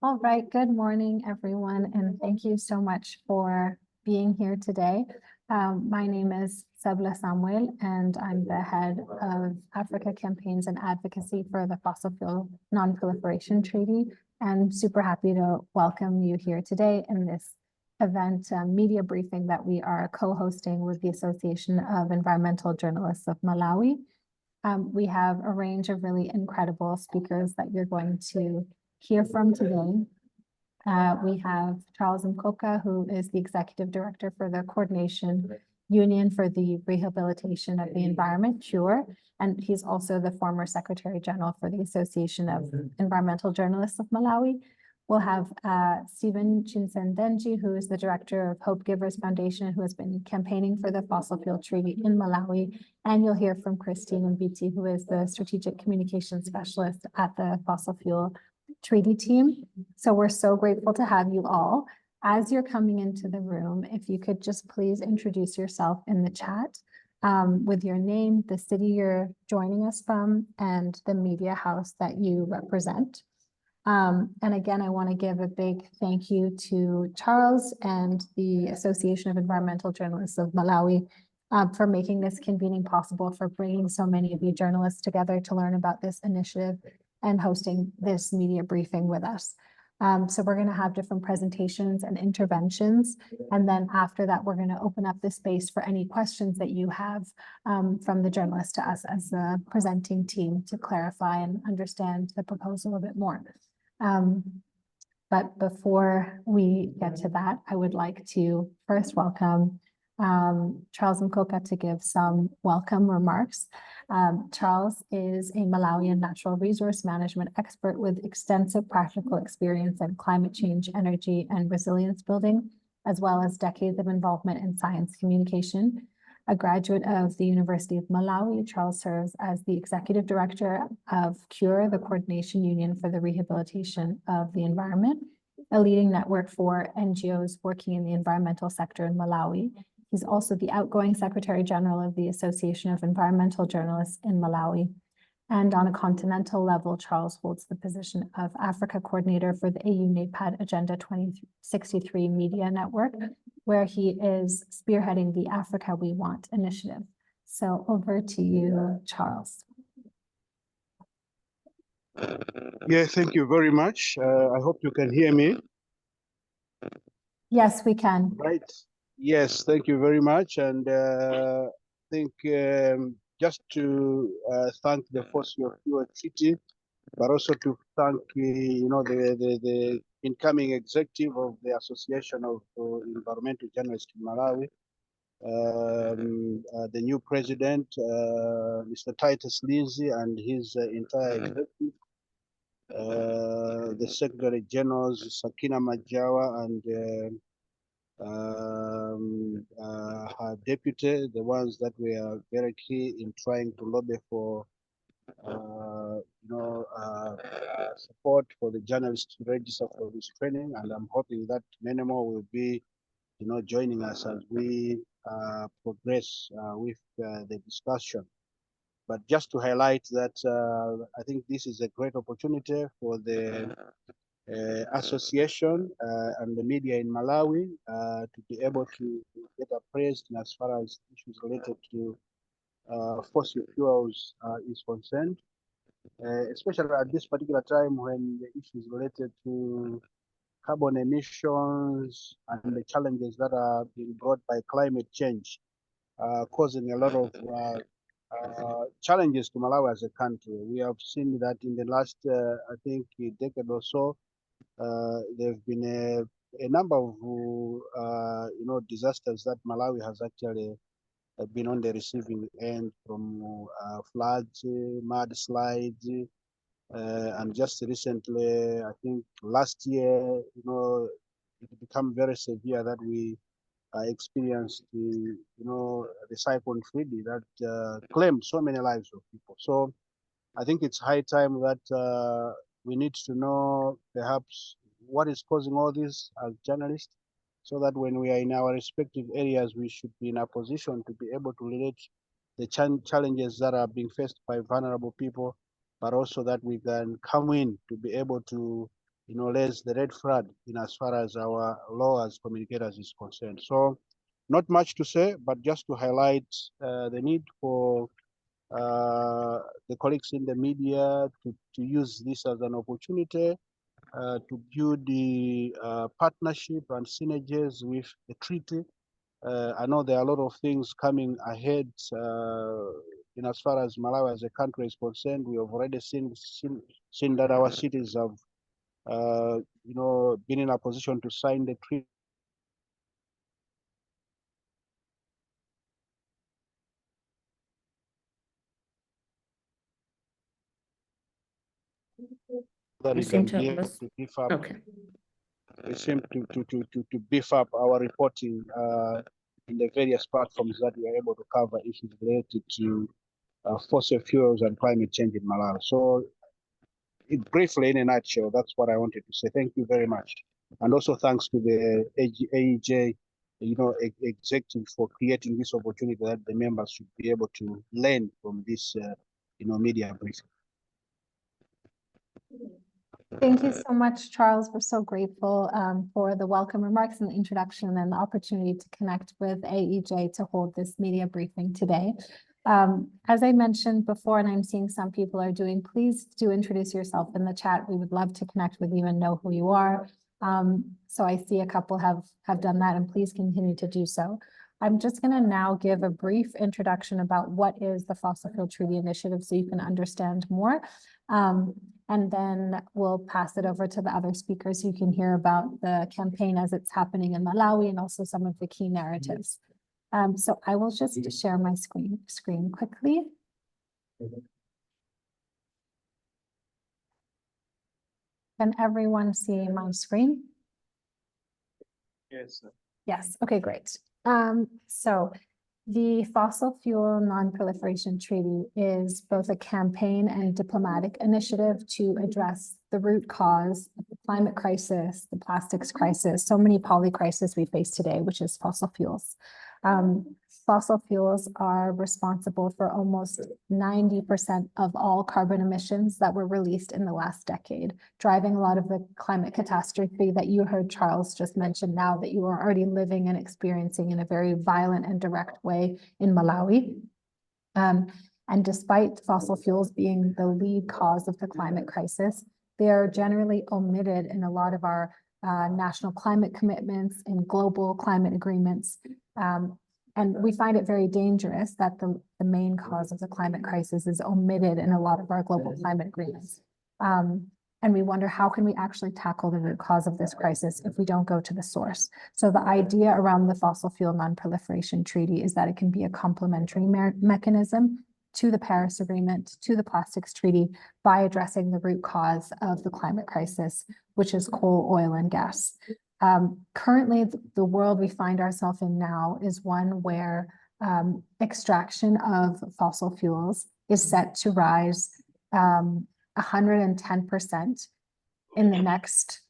All right, good morning, everyone, and thank you so much for being here today. My name is Seble Samuel, and I'm the head of Africa Campaigns and Advocacy for the Fossil Fuel Non-Proliferation Treaty. And super happy to welcome you here today in this event media briefing that we are co-hosting with the Association of Environmental Journalists of Malawi. We have a range of really incredible speakers that you're going to hear from today. We have Charles Mkoka, who is the Executive Director for the Coordination Union for the Rehabilitation of the Environment, CURE, and he's also the former Secretary General for the Association of Environmental Journalists of Malawi. We'll have Stephen Chinsendenji, who is the Director of Hope Givers Foundation, who has been campaigning for the fossil fuel treaty in Malawi. And you'll hear from Christine Mbithi, who is the Strategic Communications Specialist at the Fossil Fuel Treaty team. So we're so grateful to have you all. As you're coming into the room, if you could just please introduce yourself in the chat with your name, the city you're joining us from, and the media house that you represent. And again, I want to give a big thank you to Charles and the Association of Environmental Journalists of Malawi for making this convening possible, for bringing so many of you journalists together to learn about this initiative and hosting this media briefing with us. So we're going to have different presentations and interventions. And then after that, we're going to open up the space for any questions that you have from the journalists to us as the presenting team to clarify and understand the proposal a bit more. But before we get to that, I would like to first welcome Charles Mkoka to give some welcome remarks. Charles is a Malawian natural resource management expert with extensive practical experience in climate change, energy, and resilience building, as well as decades of involvement in science communication. A graduate of the University of Malawi, Charles serves as the Executive Director of CURE, the Coordination Union for the Rehabilitation of the Environment, a leading network for NGOs working in the environmental sector in Malawi. He's also the outgoing Secretary General of the Association of Environmental Journalists in Malawi. And on a continental level, Charles holds the position of Africa Coordinator for the AU NAPAD Agenda 2063 Media Network, where he is spearheading the Africa We Want initiative. So over to you, Charles. Yeah, thank you very much. I hope you can hear me. Yes, we can. Right. Yes, thank you very much. And I think just to thank the Fossil Fuel Treaty, but also to thank the incoming executive of the Association of Environmental Journalists in Malawi, the new president, Mr. Titus Lindsay, and his entire executive, the Secretary Generals Sakina Majawa and her deputy, the ones that were very key in trying to lobby for support for the journalists to register for this training, and I'm hoping that many more will be joining us as we progress with the discussion. But just to highlight that I think this is a great opportunity for the association and the media in Malawi to be able to get appraised as far as issues related to fossil fuels is concerned, especially at this particular time when the issues related to carbon emissions and the challenges that are being brought by climate change, causing a lot of challenges to Malawi as a country. We have seen that in the last, I think, decade or so, there have been a number of disasters that Malawi has actually been on the receiving end, from floods, mudslides, and just recently, I think last year, it became very severe that we experienced the cyclone Freddy that claimed so many lives of people. So I think it's high time that we need to know perhaps what is causing all this as journalists, so that when we are in our respective areas, we should be in a position to be able to relate the challenges that are being faced by vulnerable people, but also that we can come in to be able to lays the red flag in as far as our law as communicators is concerned. So not much to say, but just to highlight the need for the colleagues in the media to use this as an opportunity to build the partnership and synergies with the treaty. I know there are a lot of things coming ahead in as far as Malawi as a country is concerned. We have already seen that our cities have been in a position to sign the treaty. That we can be able to beef up. Okay. We seem to beef up our reporting in the various platforms that we are able to cover issues related to fossil fuels and climate change in Malawi. So briefly, in a nutshell, that's what I wanted to say. Thank you very much. And also thanks to the AEJ, executive for creating this opportunity that the members should be able to learn from this, media briefing. Thank you so much, Charles. We're so grateful for the welcome remarks and the introduction and the opportunity to connect with AEJ to hold this media briefing today. As I mentioned before, and I'm seeing some people are doing, please do introduce yourself in the chat. We would love to connect with you and know who you are. So I see a couple have done that, and please continue to do so. I'm just going to now give a brief introduction about what is the Fossil Fuel Treaty Initiative so you can understand more. And then we'll pass it over to the other speakers so you can hear about the campaign as it's happening in Malawi and also some of the key narratives. So I will just share my screen quickly. Can everyone see my screen? Yes, sir. Yes, okay, great. So the Fossil Fuel Non-Proliferation Treaty is both a campaign and diplomatic initiative to address the root cause of the climate crisis, the plastics crisis, so many polycrises we face today, which is fossil fuels. Fossil fuels are responsible for almost 90% of all carbon emissions that were released in the last decade, driving a lot of the climate catastrophe that you heard Charles just mention now that you are already living and experiencing in a very violent and direct way in Malawi. And despite fossil fuels being the lead cause of the climate crisis, they are generally omitted in a lot of our national climate commitments and global climate agreements. And we find it very dangerous that the main cause of the climate crisis is omitted in a lot of our global climate agreements. And we wonder, how can we actually tackle the root cause of this crisis if we don't go to the source? So the idea around the Fossil Fuel Non-Proliferation Treaty is that it can be a complementary mechanism to the Paris Agreement, to the Plastics Treaty, by addressing the root cause of the climate crisis, which is coal, oil, and gas. Currently, the world we find ourselves in now is one where extraction of fossil fuels is set to rise 110% in the next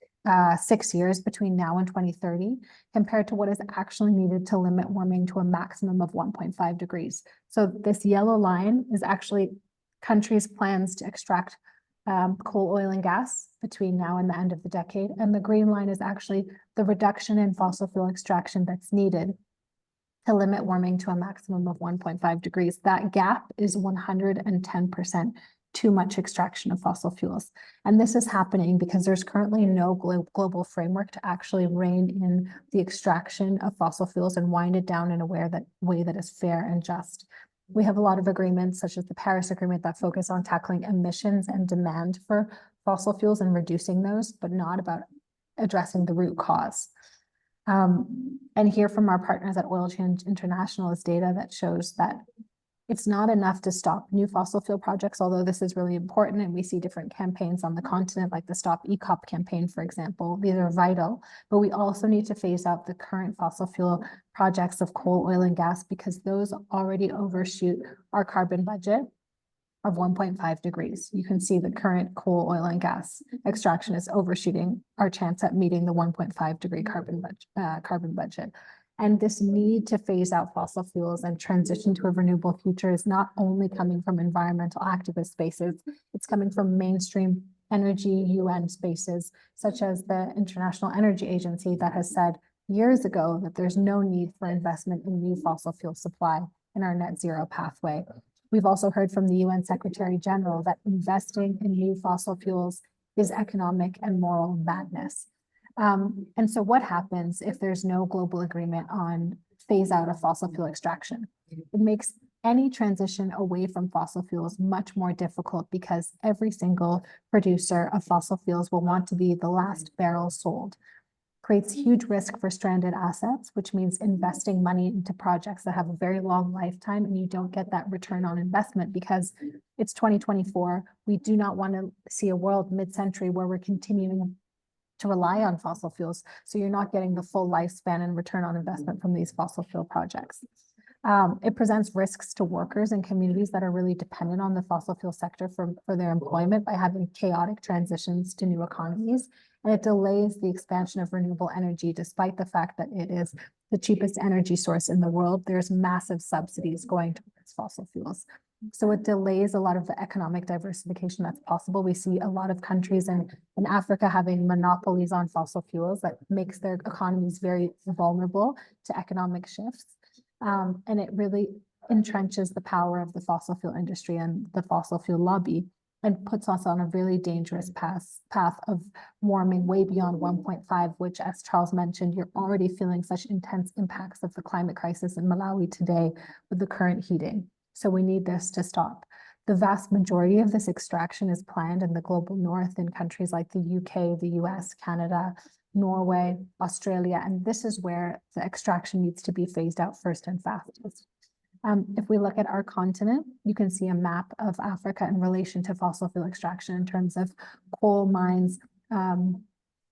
6 years between now and 2030, compared to what is actually needed to limit warming to a maximum of 1.5 degrees. So this yellow line is actually countries' plans to extract coal, oil, and gas between now and the end of the decade. And the green line is actually the reduction in fossil fuel extraction that's needed to limit warming to a maximum of 1.5 degrees. That gap is 110% too much extraction of fossil fuels. And this is happening because there's currently no global framework to actually rein in the extraction of fossil fuels and wind it down in a way that is fair and just. We have a lot of agreements, such as the Paris Agreement, that focus on tackling emissions and demand for fossil fuels and reducing those, but not about addressing the root cause. And here from our partners at Oil Change International is data that shows that it's not enough to stop new fossil fuel projects, although this is really important, and we see different campaigns on the continent, like the Stop ECOP campaign, for example. These are vital, but we also need to phase out the current fossil fuel projects of coal, oil, and gas, because those already overshoot our carbon budget of 1.5 degrees. You can see the current coal, oil, and gas extraction is overshooting our chance at meeting the 1.5 degree carbon budget. And this need to phase out fossil fuels and transition to a renewable future is not only coming from environmental activist spaces, it's coming from mainstream energy UN spaces, such as the International Energy Agency that has said years ago that there's no need for investment in new fossil fuel supply in our net zero pathway. We've also heard from the UN Secretary General that investing in new fossil fuels is economic and moral madness. And so what happens if there's no global agreement on phase out of fossil fuel extraction? It makes any transition away from fossil fuels much more difficult because every single producer of fossil fuels will want to be the last barrel sold. Creates huge risk for stranded assets, which means investing money into projects that have a very long lifetime and you don't get that return on investment because it's 2024. We do not want to see a world mid-century where we're continuing to rely on fossil fuels. So you're not getting the full lifespan and return on investment from these fossil fuel projects. It presents risks to workers and communities that are really dependent on the fossil fuel sector for their employment by having chaotic transitions to new economies. And it delays the expansion of renewable energy, despite the fact that it is the cheapest energy source in the world. There's massive subsidies going towards fossil fuels. So it delays a lot of the economic diversification that's possible. We see a lot of countries in Africa having monopolies on fossil fuels that makes their economies very vulnerable to economic shifts. And it really entrenches the power of the fossil fuel industry and the fossil fuel lobby and puts us on a really dangerous path of warming way beyond 1.5, which, as Charles mentioned, you're already feeling such intense impacts of the climate crisis in Malawi today with the current heating. So we need this to stop. The vast majority of this extraction is planned in the global north in countries like the UK, the US, Canada, Norway, Australia, and this is where the extraction needs to be phased out first and fastest. If we look at our continent, you can see a map of Africa in relation to fossil fuel extraction in terms of coal mines,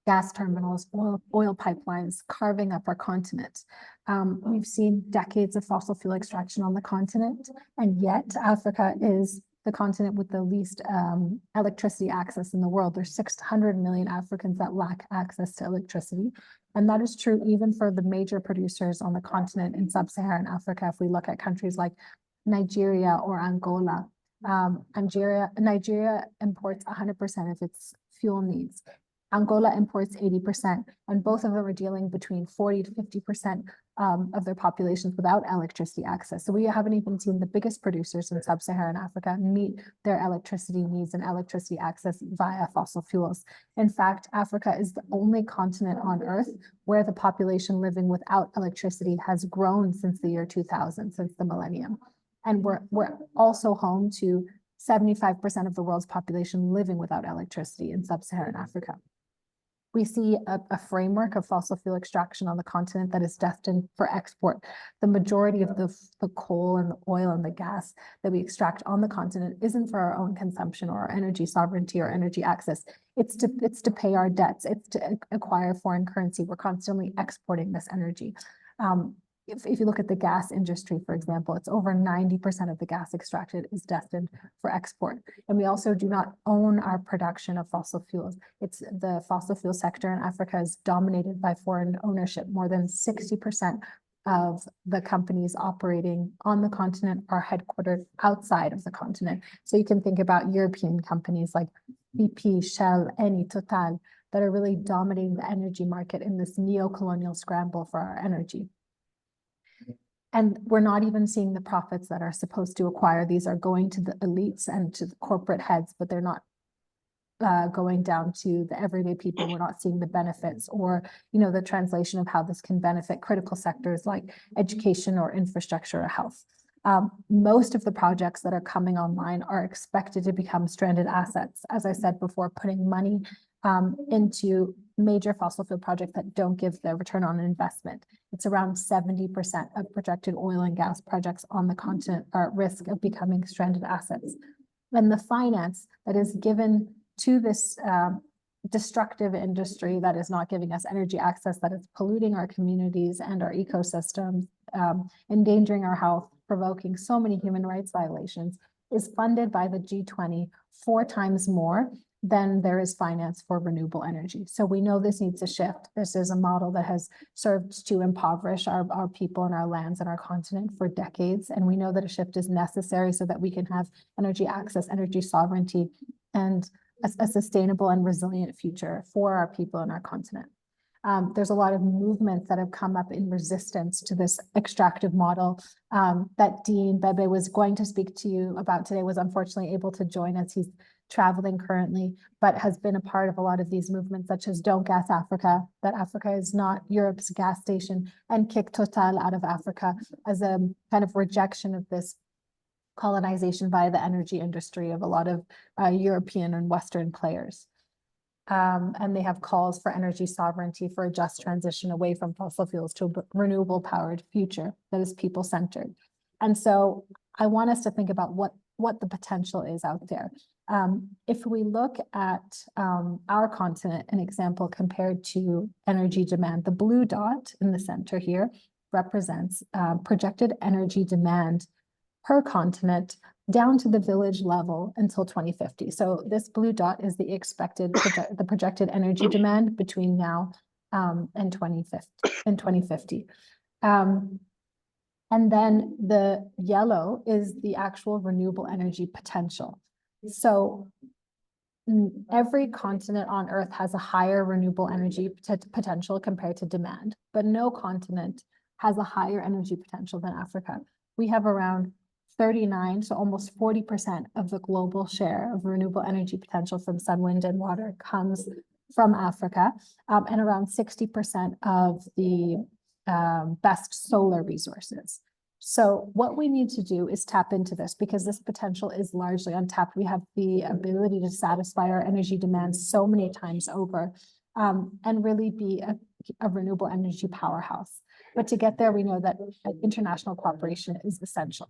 gas terminals, oil pipelines carving up our continent. We've seen decades of fossil fuel extraction on the continent, and yet Africa is the continent with the least electricity access in the world. There's 600 million Africans that lack access to electricity. And that is true even for the major producers on the continent in sub-Saharan Africa. If we look at countries like Nigeria or Angola, Nigeria imports 100% of its fuel needs. Angola imports 80%, and both of them are dealing between 40 to 50% of their populations without electricity access. So we haven't even seen the biggest producers in sub-Saharan Africa meet their electricity needs and electricity access via fossil fuels. In fact, Africa is the only continent on Earth where the population living without electricity has grown since the year 2000, since the millennium. And we're also home to 75% of the world's population living without electricity in sub-Saharan Africa. We see a framework of fossil fuel extraction on the continent that is destined for export. The majority of the coal and the oil and the gas that we extract on the continent isn't for our own consumption or our energy sovereignty or energy access. It's to pay our debts. It's to acquire foreign currency. We're constantly exporting this energy. If you look at the gas industry, for example, it's over 90% of the gas extracted is destined for export. And we also do not own our production of fossil fuels. It's the fossil fuel sector in Africa is dominated by foreign ownership. More than 60% of the companies operating on the continent are headquartered outside of the continent. So you can think about European companies like BP, Shell, Eni, Total, that are really dominating the energy market in this neo-colonial scramble for our energy. And we're not even seeing the profits that are supposed to acquire. These are going to the elites and to the corporate heads, but they're not going down to the everyday people. We're not seeing the benefits or, the translation of how this can benefit critical sectors like education or infrastructure or health. Most of the projects that are coming online are expected to become stranded assets. As I said before, putting money into major fossil fuel projects that don't give the return on investment. It's around 70% of projected oil and gas projects on the continent are at risk of becoming stranded assets. And the finance that is given to this destructive industry that is not giving us energy access, that is polluting our communities and our ecosystems, endangering our health, provoking so many human rights violations, is funded by the G20 4 times more than there is finance for renewable energy. So we know this needs a shift. This is a model that has served to impoverish our people and our lands and our continent for decades. And we know that a shift is necessary so that we can have energy access, energy sovereignty, and a sustainable and resilient future for our people and our continent. There's a lot of movements that have come up in resistance to this extractive model that Dean Bebe was going to speak to you about today, was unfortunately able to join us. He's traveling currently, but has been a part of a lot of these movements, such as Don't Gas Africa, that Africa is not Europe's gas station, and Kick Total out of Africa, as a kind of rejection of this colonization via the energy industry of a lot of European and Western players. And they have calls for energy sovereignty, for a just transition away from fossil fuels to a renewable powered future that is people centered. And so I want us to think about what the potential is out there. If we look at our continent, an example compared to energy demand, the blue dot in the center here represents projected energy demand per continent down to the village level until 2050. So this blue dot is the expected, the projected energy demand between now and 2050. And then the yellow is the actual renewable energy potential. So every continent on Earth has a higher renewable energy potential compared to demand, but no continent has a higher energy potential than Africa. We have around 39, so almost 40% of the global share of renewable energy potential from sun, wind, and water comes from Africa, and around 60% of the best solar resources. So what we need to do is tap into this, because this potential is largely untapped. We have the ability to satisfy our energy demands so many times over, and really be a renewable energy powerhouse. But to get there, we know that international cooperation is essential.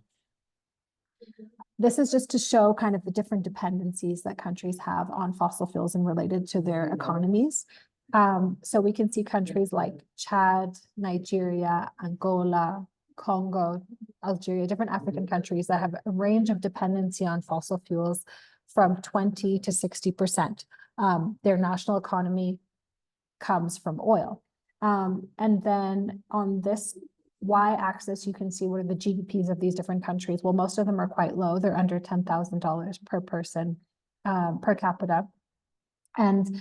This is just to show kind of the different dependencies that countries have on fossil fuels and related to their economies. So we can see countries like Chad, Nigeria, Angola, Congo, Algeria, different African countries that have a range of dependency on fossil fuels from 20 to 60%. Their national economy comes from oil. And then on this y-axis, you can see what are the GDPs of these different countries. Well, most of them are quite low. They're under $10,000 per person per capita. And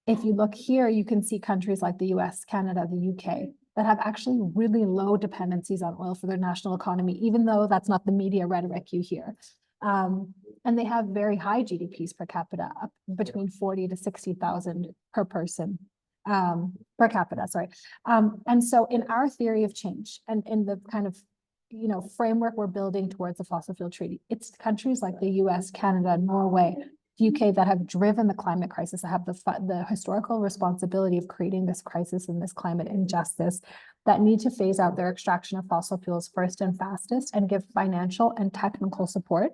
if you look here, you can see countries like the US, Canada, the UK, that have actually really low dependencies on oil for their national economy, even though that's not the media rhetoric you hear. And they have very high GDPs per capita, up between 40 to 60,000 per person. Per capita, sorry. And so in our theory of change and in the kind of, framework we're building towards the fossil fuel treaty, it's countries like the US, Canada, Norway, UK that have driven the climate crisis, that have the historical responsibility of creating this crisis and this climate injustice, that need to phase out their extraction of fossil fuels first and fastest and give financial and technical support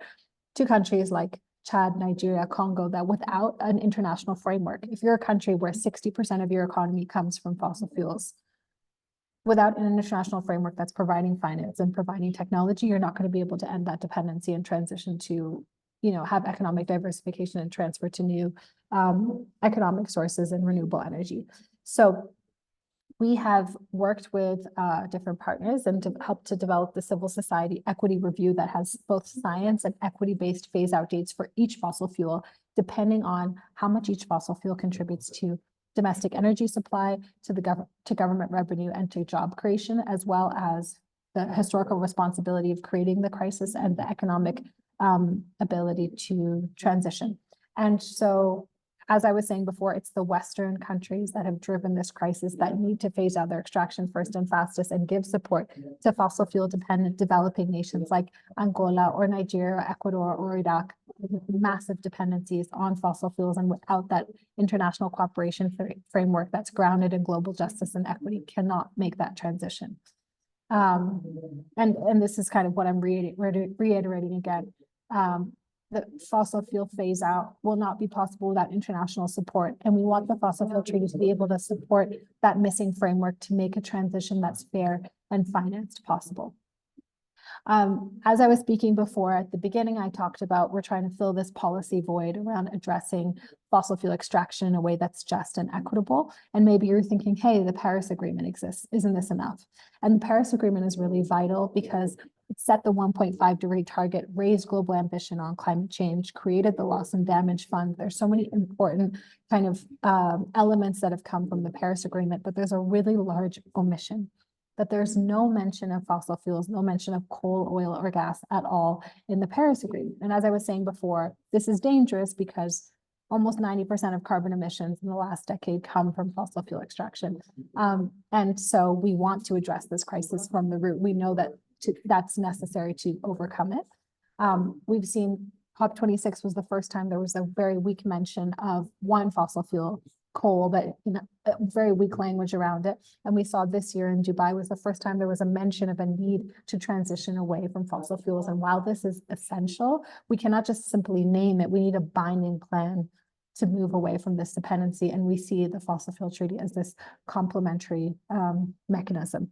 to countries like Chad, Nigeria, Congo, that without an international framework, if you're a country where 60% of your economy comes from fossil fuels, without an international framework that's providing finance and providing technology, you're not going to be able to end that dependency and transition to, have economic diversification and transfer to new economic sources and renewable energy. So we have worked with different partners and helped to develop the civil society equity review that has both science and equity-based phase-out dates for each fossil fuel, depending on how much each fossil fuel contributes to domestic energy supply, to government revenue, and to job creation, as well as the historical responsibility of creating the crisis and the economic ability to transition. And so, as I was saying before, it's the Western countries that have driven this crisis that need to phase out their extraction first and fastest and give support to fossil fuel dependent developing nations like Angola or Nigeria, or Ecuador or Iraq, with massive dependencies on fossil fuels, and without that international cooperation framework that's grounded in global justice and equity, cannot make that transition. And this is kind of what I'm reiterating again. The fossil fuel phase out will not be possible without international support. And we want the fossil fuel treaty to be able to support that missing framework to make a transition that's fair and financed possible. As I was speaking before, at the beginning, I talked about we're trying to fill this policy void around addressing fossil fuel extraction in a way that's just and equitable. And maybe you're thinking, hey, the Paris Agreement exists. Isn't this enough? And the Paris Agreement is really vital because It set the 1.5-degree target, raised global ambition on climate change, created the loss and damage fund. There's so many important kind of elements that have come from the Paris Agreement, but there's a really large omission, that there's no mention of fossil fuels, no mention of coal, oil, or gas at all in the Paris Agreement. And as I was saying before, this is dangerous because almost 90% of carbon emissions in the last decade come from fossil fuel extraction. And so we want to address this crisis from the root. We know that that's necessary to overcome it. We've seen COP26 was the first time there was a very weak mention of one fossil fuel, coal, but a very weak language around it. And we saw this year in Dubai was the first time there was a mention of a need to transition away from fossil fuels. And while this is essential, we cannot just simply name it. We need a binding plan to move away from this dependency. And we see the fossil fuel treaty as this complementary mechanism.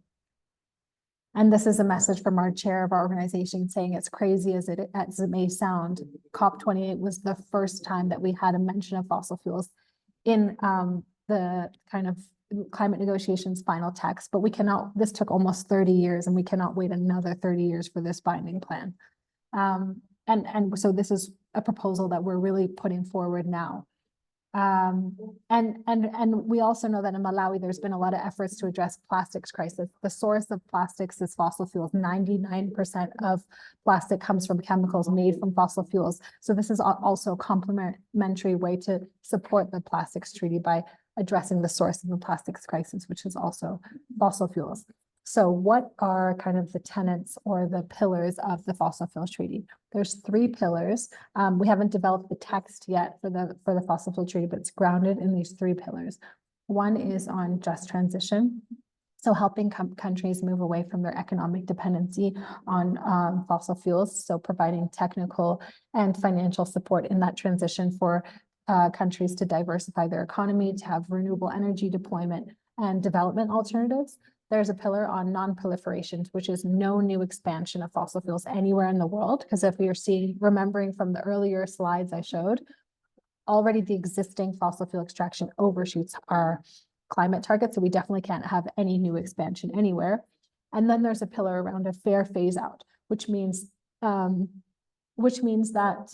And this is a message from our chair of our organization saying, it's crazy as it may sound, COP28 was the first time that we had a mention of fossil fuels in the kind of climate negotiations final text, but we cannot, this took almost 30 years and we cannot wait another 30 years for this binding plan. And so this is a proposal that we're really putting forward now. And we also know that in Malawi, there's been a lot of efforts to address plastics crisis. The source of plastics is fossil fuels. 99% of plastic comes from chemicals made from fossil fuels. So this is also a complementary way to support the plastics treaty by addressing the source of the plastics crisis, which is also fossil fuels. So what are kind of the tenets or the pillars of the fossil fuels treaty? There's 3 pillars. We haven't developed the text yet for the fossil fuel treaty, but it's grounded in these 3 pillars. One is on just transition. So helping countries move away from their economic dependency on fossil fuels. So providing technical and financial support in that transition for countries to diversify their economy, to have renewable energy deployment and development alternatives. There's a pillar on non-proliferation, which is no new expansion of fossil fuels anywhere in the world. Because if we are remembering from the earlier slides I showed, already the existing fossil fuel extraction overshoots our climate targets. So we definitely can't have any new expansion anywhere. And then there's a pillar around a fair phase out, which means that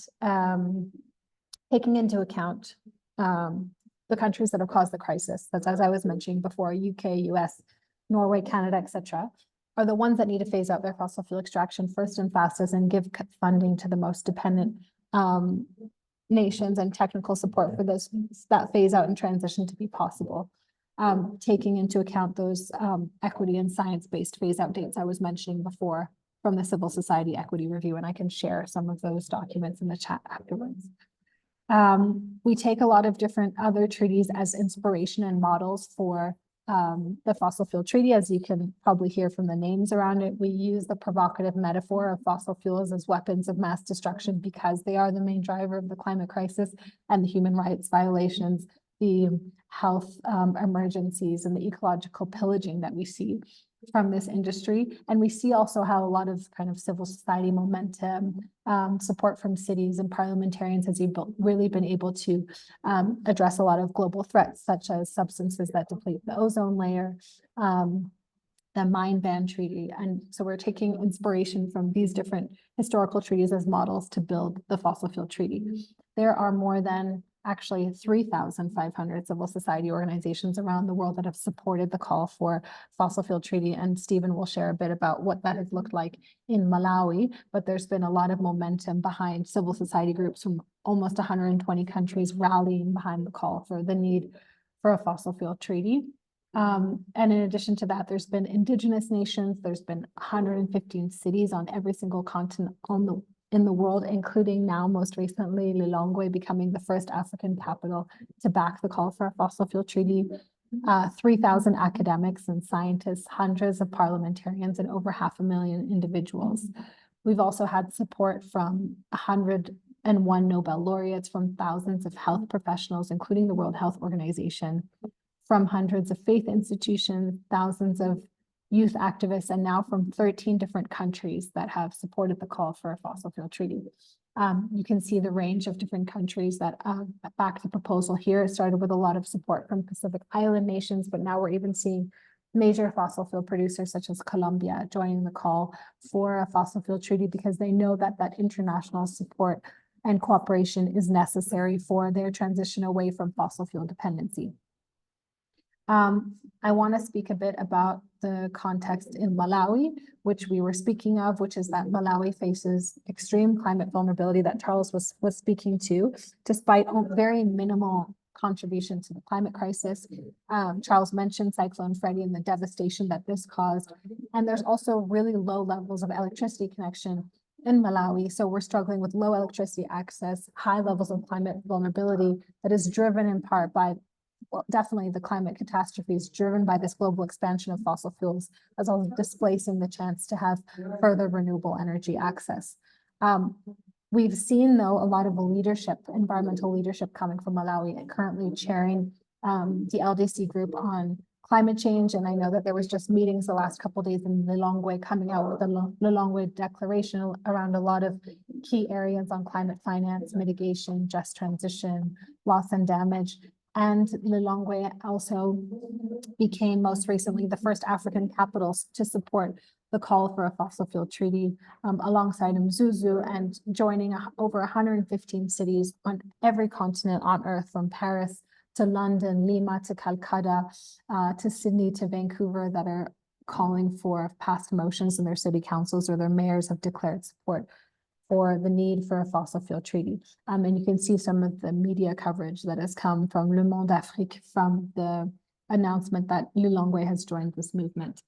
taking into account the countries that have caused the crisis, that's as I was mentioning before, UK, US, Norway, Canada, etc., are the ones that need to phase out their fossil fuel extraction first and fastest and give funding to the most dependent nations and technical support for that phase out and transition to be possible. Taking into account those equity and science-based phase out dates I was mentioning before from the Civil Society Equity Review, and I can share some of those documents in the chat afterwards. We take a lot of different other treaties as inspiration and models for the fossil fuel treaty. As you can probably hear from the names around it, we use the provocative metaphor of fossil fuels as weapons of mass destruction because they are the main driver of the climate crisis and the human rights violations, the health emergencies, and the ecological pillaging that we see from this industry. And we see also how a lot of kind of civil society momentum, support from cities and parliamentarians has really been able to address a lot of global threats, such as substances that deplete the ozone layer, the mine ban treaty. And so we're taking inspiration from these different historical treaties as models to build the fossil fuel treaty. There are more than actually 3,500 civil society organizations around the world that have supported the call for fossil fuel treaty. And Stephen will share a bit about what that has looked like in Malawi, but there's been a lot of momentum behind civil society groups from almost 120 countries rallying behind the call for the need for a fossil fuel treaty. And in addition to that, there's been indigenous nations, there's been 115 cities on every single continent in the world, including now most recently Lilongwe becoming the first African capital to back the call for a fossil fuel treaty. 3,000 academics and scientists, hundreds of parliamentarians, and over 500,000 individuals. We've also had support from 101 Nobel laureates, from thousands of health professionals, including the World Health Organization, from hundreds of faith institutions, thousands of youth activists, and now from 13 different countries that have supported the call for a fossil fuel treaty. You can see the range of different countries that back the proposal here. It started with a lot of support from Pacific Island nations, but now we're even seeing major fossil fuel producers such as Colombia joining the call for a fossil fuel treaty because they know that that international support and cooperation is necessary for their transition away from fossil fuel dependency. I want to speak a bit about the context in Malawi, which we were speaking of, which is that Malawi faces extreme climate vulnerability that Charles was speaking to, despite very minimal contribution to the climate crisis. Charles mentioned Cyclone Freddy and the devastation that this caused. And there's also really low levels of electricity connection in Malawi. So we're struggling with low electricity access, high levels of climate vulnerability that is driven in part by, well, definitely the climate catastrophes driven by this global expansion of fossil fuels, as well as displacing the chance to have further renewable energy access. We've seen, though, a lot of leadership, environmental leadership coming from Malawi, and currently chairing the LDC group on climate change. And I know that there was just meetings the last couple of days in Lilongwe coming out with the Lilongwe Declaration around a lot of key areas on climate finance, mitigation, just transition, loss and damage. And Lilongwe also became most recently the first African capitals to support the call for a fossil fuel treaty, alongside Mzuzu, and joining over 115 cities on every continent on earth, from Paris to London, Lima to Calcutta, to Sydney to Vancouver, that are calling for passed motions, and their city councils or their mayors have declared support for the need for a fossil fuel treaty. And you can see some of the media coverage that has come from Le Monde Afrique from the announcement that Lilongwe has joined this movement.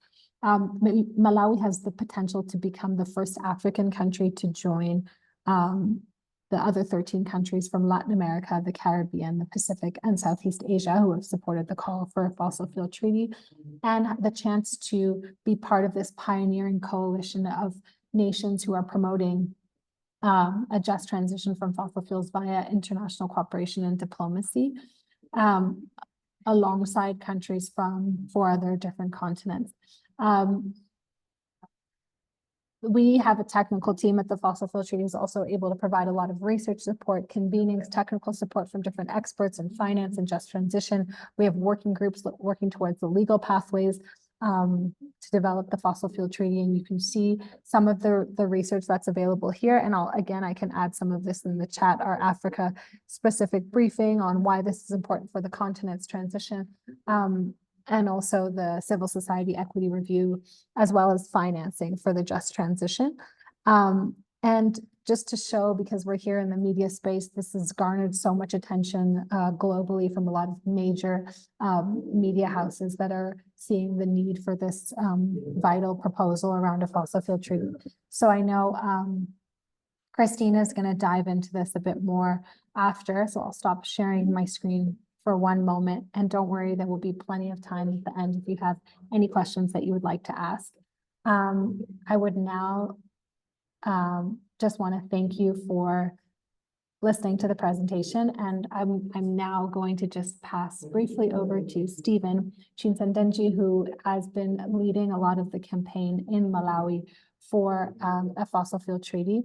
Malawi has the potential to become the first African country to join the other 13 countries from Latin America, the Caribbean, the Pacific, and Southeast Asia who have supported the call for a fossil fuel treaty, and the chance to be part of this pioneering coalition of nations who are promoting a just transition from fossil fuels via international cooperation and diplomacy, alongside countries from 4 other different continents. We have a technical team at the Fossil Fuel Treaty who's also able to provide a lot of research support, convenings, technical support from different experts in finance and just transition. We have working groups working towards the legal pathways to develop the Fossil Fuel Treaty, and you can see some of the research that's available here. And I can add some of this in the chat, our Africa specific briefing on why this is important for the continent's transition, and also the civil society equity review, as well as financing for the just transition. And just to show, because we're here in the media space, this has garnered so much attention globally from a lot of major media houses that are seeing the need for this vital proposal around a fossil fuel treaty. So I know Christina is going to dive into this a bit more after, so I'll stop sharing my screen for one moment, and don't worry, there will be plenty of time at the end if you have any questions that you would like to ask. I would now just want to thank you for listening to the presentation, and I'm now going to just pass briefly over to Stephen Chinsendenji, who has been leading a lot of the campaign in Malawi for a fossil fuel treaty.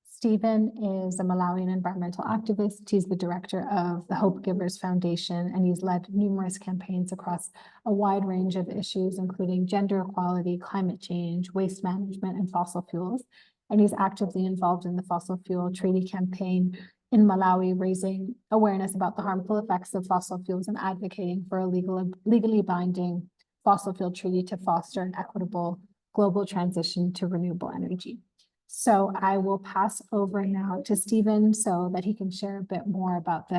Stephen is a Malawian environmental activist. He's the director of the Hope Givers Foundation, and he's led numerous campaigns across a wide range of issues, including gender equality, climate change, waste management, and fossil fuels. And he's actively involved in the Fossil Fuel Treaty campaign in Malawi, raising awareness about the harmful effects of fossil fuels and advocating for a legally binding fossil fuel treaty to foster an equitable global transition to renewable energy. So I will pass over now to Stephen so that he can share a bit more about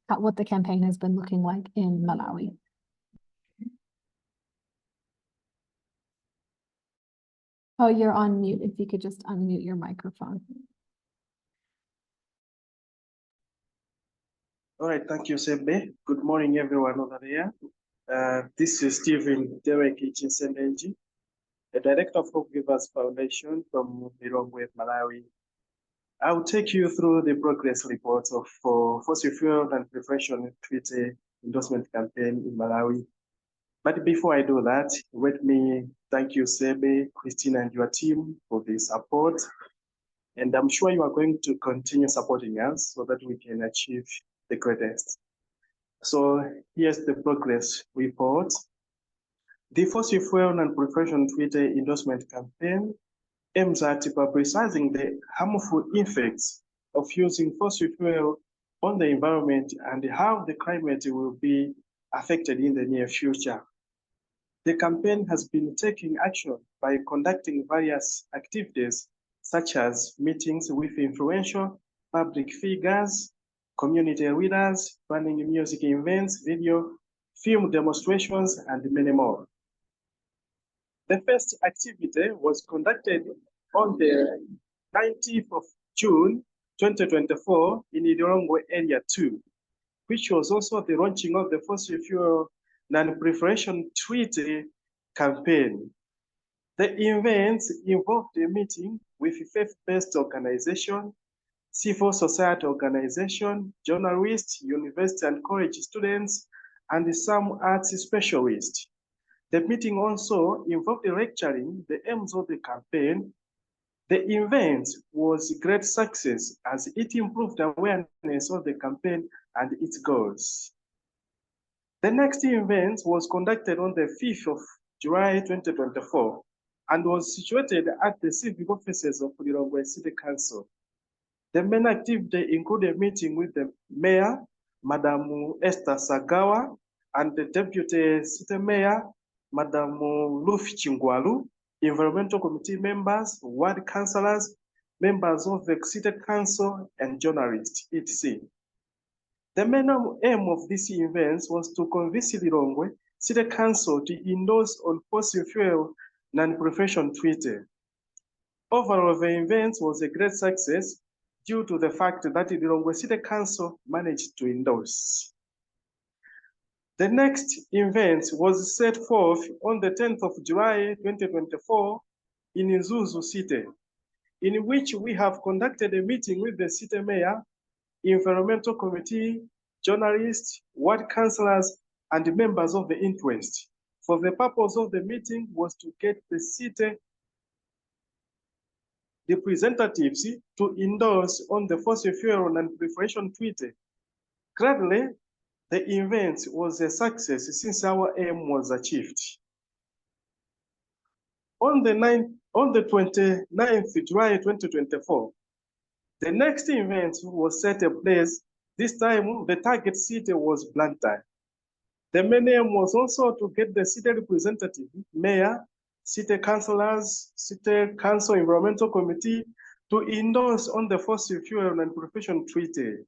what the campaign has been looking like in Malawi. Oh, you're on mute. If you could just unmute your microphone. All right, thank you, Seble. Good morning, everyone over there. This is Stephen Chinsendenji, the director of Hope Givers Foundation from Lilongwe, Malawi. I will take you through the progress reports of Fossil Fuel and Prevention Treaty endorsement campaign in Malawi. But before I do that, let me thank you, Seble, Christina, and your team for the support. And I'm sure you are going to continue supporting us so that we can achieve the greatest. So here's the progress report. The fossil fuel non-proliferation Twitter endorsement campaign aims at publicizing the harmful effects of using fossil fuel on the environment and how the climate will be affected in the near future. The campaign has been taking action by conducting various activities such as meetings with influential public figures, community leaders, planning music events, video, film demonstrations, and many more. The first activity was conducted on the 19th of June 2024 in Idorongwe Area 2, which was also the launching of the fossil fuel non-proliferation treaty campaign. The event involved a meeting with faith-based organization, civil society organization, journalists, university and college students, and some arts specialists. The meeting also involved lecturing the aims of the campaign. The event was a great success as it improved awareness of the campaign and its goals. The next event was conducted on the 5th of July 2024 and was situated at the civic offices of Lilongwe City Council. The main activity included a meeting with the Mayor, Madam Esther Sagawa, and the Deputy City Mayor, Madam Lufi Chingwalu, environmental committee members, ward councillors, members of the City Council, and journalists, etc. The main aim of these events was to convince Lilongwe City Council to endorse on fossil fuel non-proliferation treaty. Overall, the event was a great success due to the fact that the Lilongwe City Council managed to endorse. The next event was set forth on the 10th of July 2024 in Zuzu City, in which we have conducted a meeting with the city mayor, environmental committee, journalists, ward councillors, and members of the interest. For the purpose of the meeting was to get the city representatives to endorse on the fossil fuel non-proliferation treaty. Gladly, the event was a success since our aim was achieved. On the 29th of July 2024, the next event was set in place. This time, the target city was Blantyre. The main aim was also to get the city representative, mayor, city councillors, city council environmental committee to endorse on the fossil fuel non-proliferation treaty.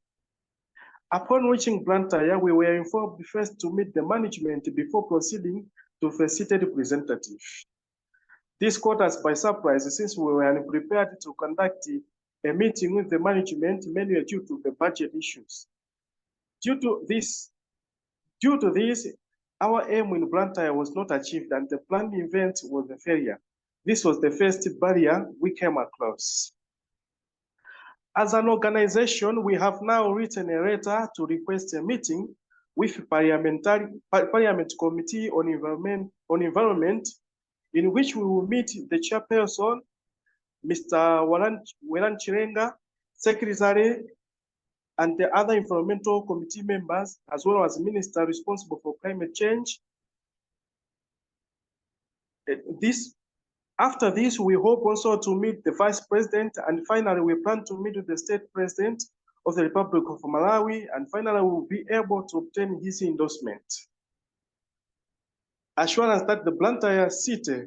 Upon reaching Blantyre, we were informed first to meet the management before proceeding to the city representative. This caught us by surprise since we were unprepared to conduct a meeting with the management, mainly due to the budget issues. Due to this, our aim in Blantyre was not achieved and the planned event was a failure. This was the first barrier we came across. As an organization, we have now written a letter to request a meeting with Parliament Committee on Environment, in which we will meet the chairperson, Mr. Welan Chirenga, secretary, and the other environmental committee members, as well as minister responsible for climate change. After this, we hope also to meet the vice president, and finally, we plan to meet with the state president of the Republic of Malawi, and finally, we will be able to obtain his endorsement. Assurance that the Blantyre City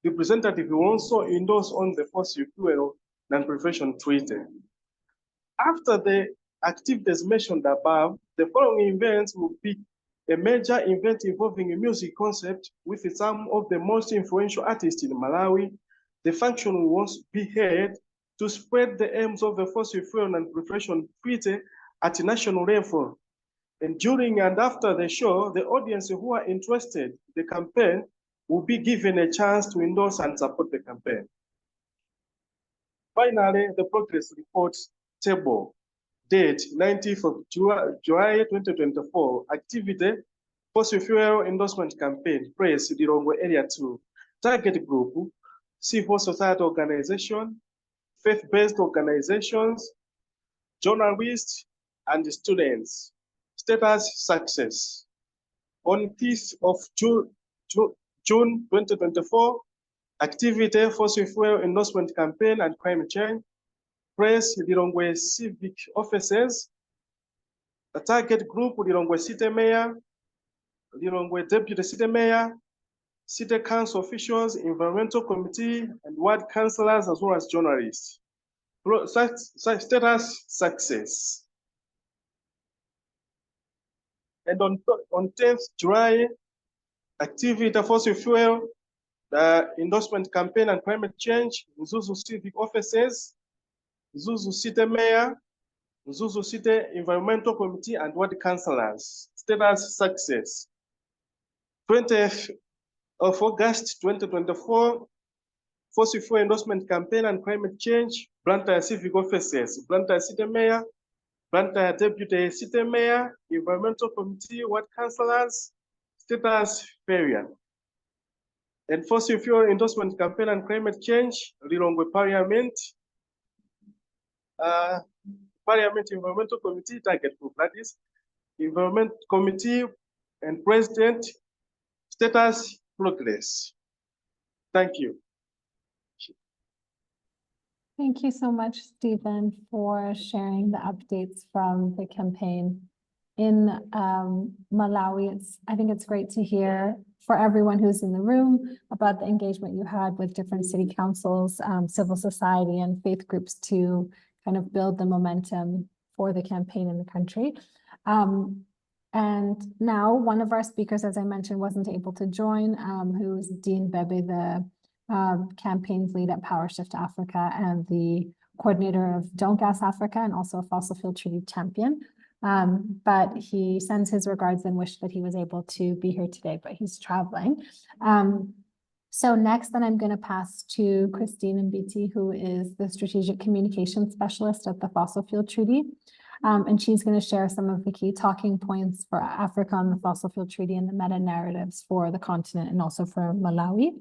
representative will also endorse on the fossil fuel non-proliferation treaty. After the activities mentioned above, the following events will be a major event involving a music concept with some of the most influential artists in Malawi. The function will also be held to spread the aims of the fossil fuel non-proliferation treaty at national level. And during and after the show, the audience who are interested in the campaign will be given a chance to endorse and support the campaign. Finally, the progress report table. Date 19th of July 2024. Activity, fossil fuel endorsement campaign, press, Lilongwe Area 2. Target group, civil society organization, faith-based organizations, journalists, and students. Status success. On 5th of June 2024. Activity fossil fuel endorsement campaign and climate change. Press Lilongwe civic offices. A target group Lilongwe City Mayor, Lilongwe Deputy City Mayor, City Council officials, Environmental Committee, and ward councillors, as well as journalists. Status success. And on 10th July, activity fossil fuel, the endorsement campaign and climate change, Zuzu civic offices, Zuzu City Mayor, Zuzu City Environmental Committee, and ward councillors. Status success. 20th of August 2024, fossil fuel endorsement campaign and climate change, Blantyre civic offices, Blantyre City Mayor, Blantyre Deputy City Mayor, Environmental Committee, ward councillors. Status variant. And fossil fuel endorsement campaign and climate change, Lilongwe Parliament, Parliament Environmental Committee, target group, that is, Environment Committee and President, status progress. Thank you. Thank you so much, Stephen, for sharing the updates from the campaign in Malawi. I think it's great to hear for everyone who's in the room about the engagement you had with different city councils, civil society, and faith groups to kind of build the momentum for the campaign in the country. And now one of our speakers, as I mentioned, wasn't able to join, who's Dean Bebe, the campaigns lead at Power Shift Africa and the coordinator of Don't Gas Africa, and also a fossil fuel treaty champion. But he sends his regards and wish that he was able to be here today, but he's traveling. So next, then I'm going to pass to Christine Mbithi, who is the strategic communication specialist at the Fossil Fuel Treaty. And she's going to share some of the key talking points for Africa on the Fossil Fuel Treaty and the meta-narratives for the continent and also for Malawi.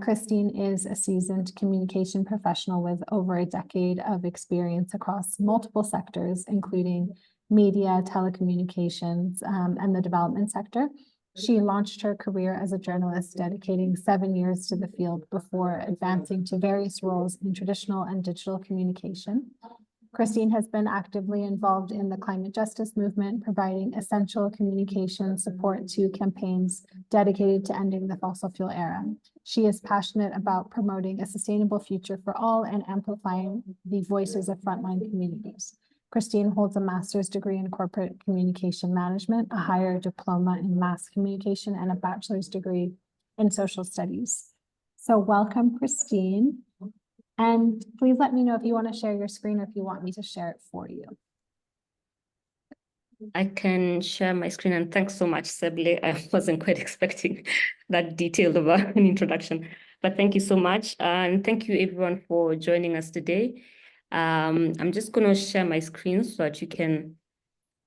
Christine is a seasoned communication professional with over a decade of experience across multiple sectors, including media, telecommunications, and the development sector. She launched her career as a journalist, dedicating 7 years to the field before advancing to various roles in traditional and digital communication. Christine has been actively involved in the climate justice movement, providing essential communication support to campaigns dedicated to ending the fossil fuel era. She is passionate about promoting a sustainable future for all and amplifying the voices of frontline communities. Christine holds a master's degree in corporate communication management, a higher diploma in mass communication, and a bachelor's degree in social studies. So welcome, Christine. And please let me know if you want to share your screen or if you want me to share it for you. I can share my screen, and thanks so much, Seble. I wasn't quite expecting that detailed of an introduction, but thank you so much. And thank you everyone for joining us today. I'm just going to share my screen so that you can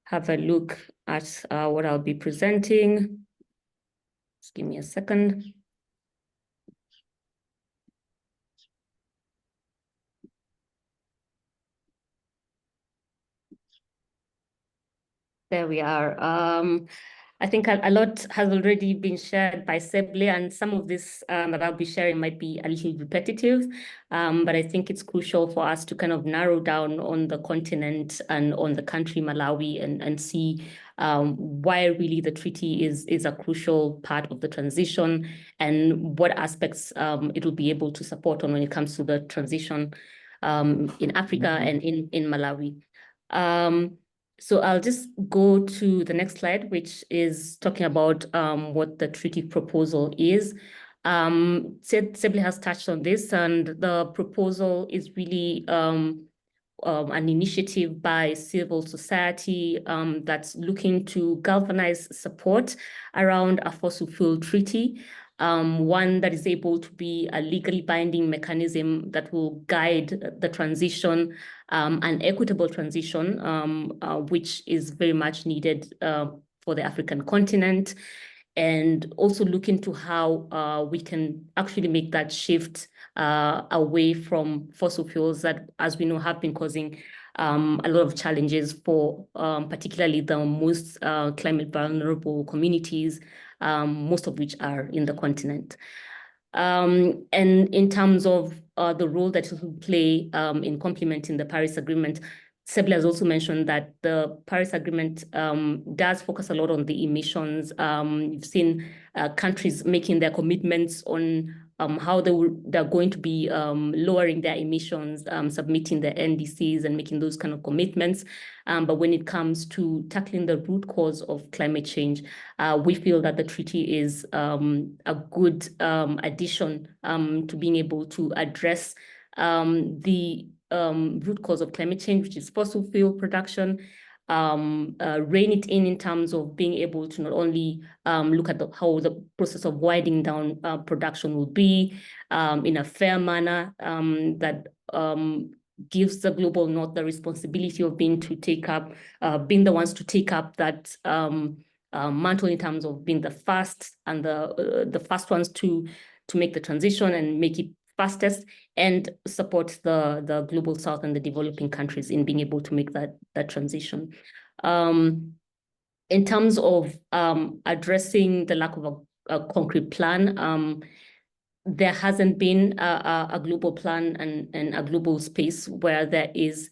have a look at what I'll be presenting. Just give me a second. There we are. I think a lot has already been shared by Seble, and some of this that I'll be sharing might be a little repetitive, but I think it's crucial for us to kind of narrow down on the continent and on the country Malawi and see why really the treaty is a crucial part of the transition and what aspects it will be able to support on when it comes to the transition in Africa and in Malawi. So I'll just go to the next slide, which is talking about what the treaty proposal is. Seble has touched on this, and the proposal is really an initiative by civil society that's looking to galvanize support around a fossil fuel treaty, one that is able to be a legally binding mechanism that will guide the transition, an equitable transition, which is very much needed for the African continent, and also look into how we can actually make that shift away from fossil fuels that, as we know, have been causing a lot of challenges for particularly the most climate vulnerable communities most of which are in the continent. And in terms of the role that it will play in complementing the Paris Agreement, Seble has also mentioned that the Paris Agreement does focus a lot on the emissions. You've seen countries making their commitments on how they're going to be lowering their emissions, submitting their NDCs and making those kind of commitments. But when it comes to tackling the root cause of climate change, we feel that the treaty is a good addition to being able to address the root cause of climate change, which is fossil fuel production, rein it in terms of being able to not only look at how the process of winding down production will be in a fair manner that gives the global north the responsibility of being the ones to take up that mantle in terms of being the first and the first ones to make the transition and make it fastest, and support the global south and the developing countries in being able to make that transition. In terms of addressing the lack of a concrete plan, there hasn't been a global plan and a global space where there is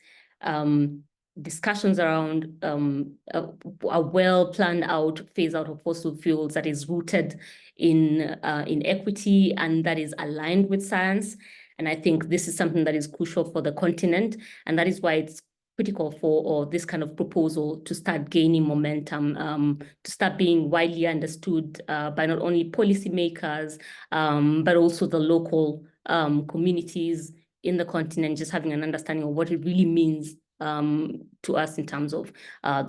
discussions around a well planned out phase out of fossil fuels that is rooted in equity and that is aligned with science. And I think this is something that is crucial for the continent, and that is why it's critical for this kind of proposal to start gaining momentum, to start being widely understood by not only policymakers, but also the local communities in the continent, just having an understanding of what it really means to us in terms of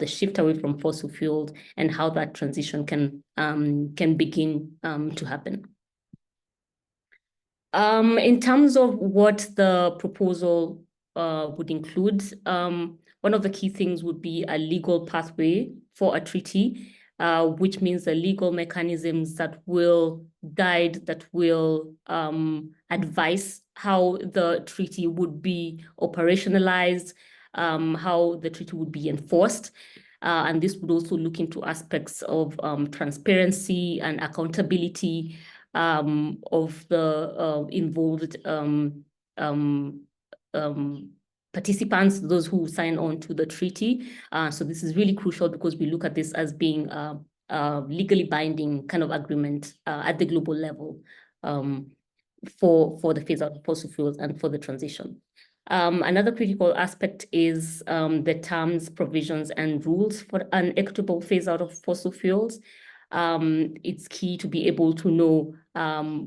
the shift away from fossil fuels and how that transition can begin to happen. In terms of what the proposal would include, one of the key things would be a legal pathway for a treaty, which means the legal mechanisms that will guide, that will advise how the treaty would be operationalized, how the treaty would be enforced. And this would also look into aspects of transparency and accountability of the involved participants, those who sign on to the treaty. So this is really crucial because we look at this as being a legally binding kind of agreement at the global level for the phase out of fossil fuels and for the transition. Another critical aspect is the terms, provisions, and rules for an equitable phase out of fossil fuels. It's key to be able to know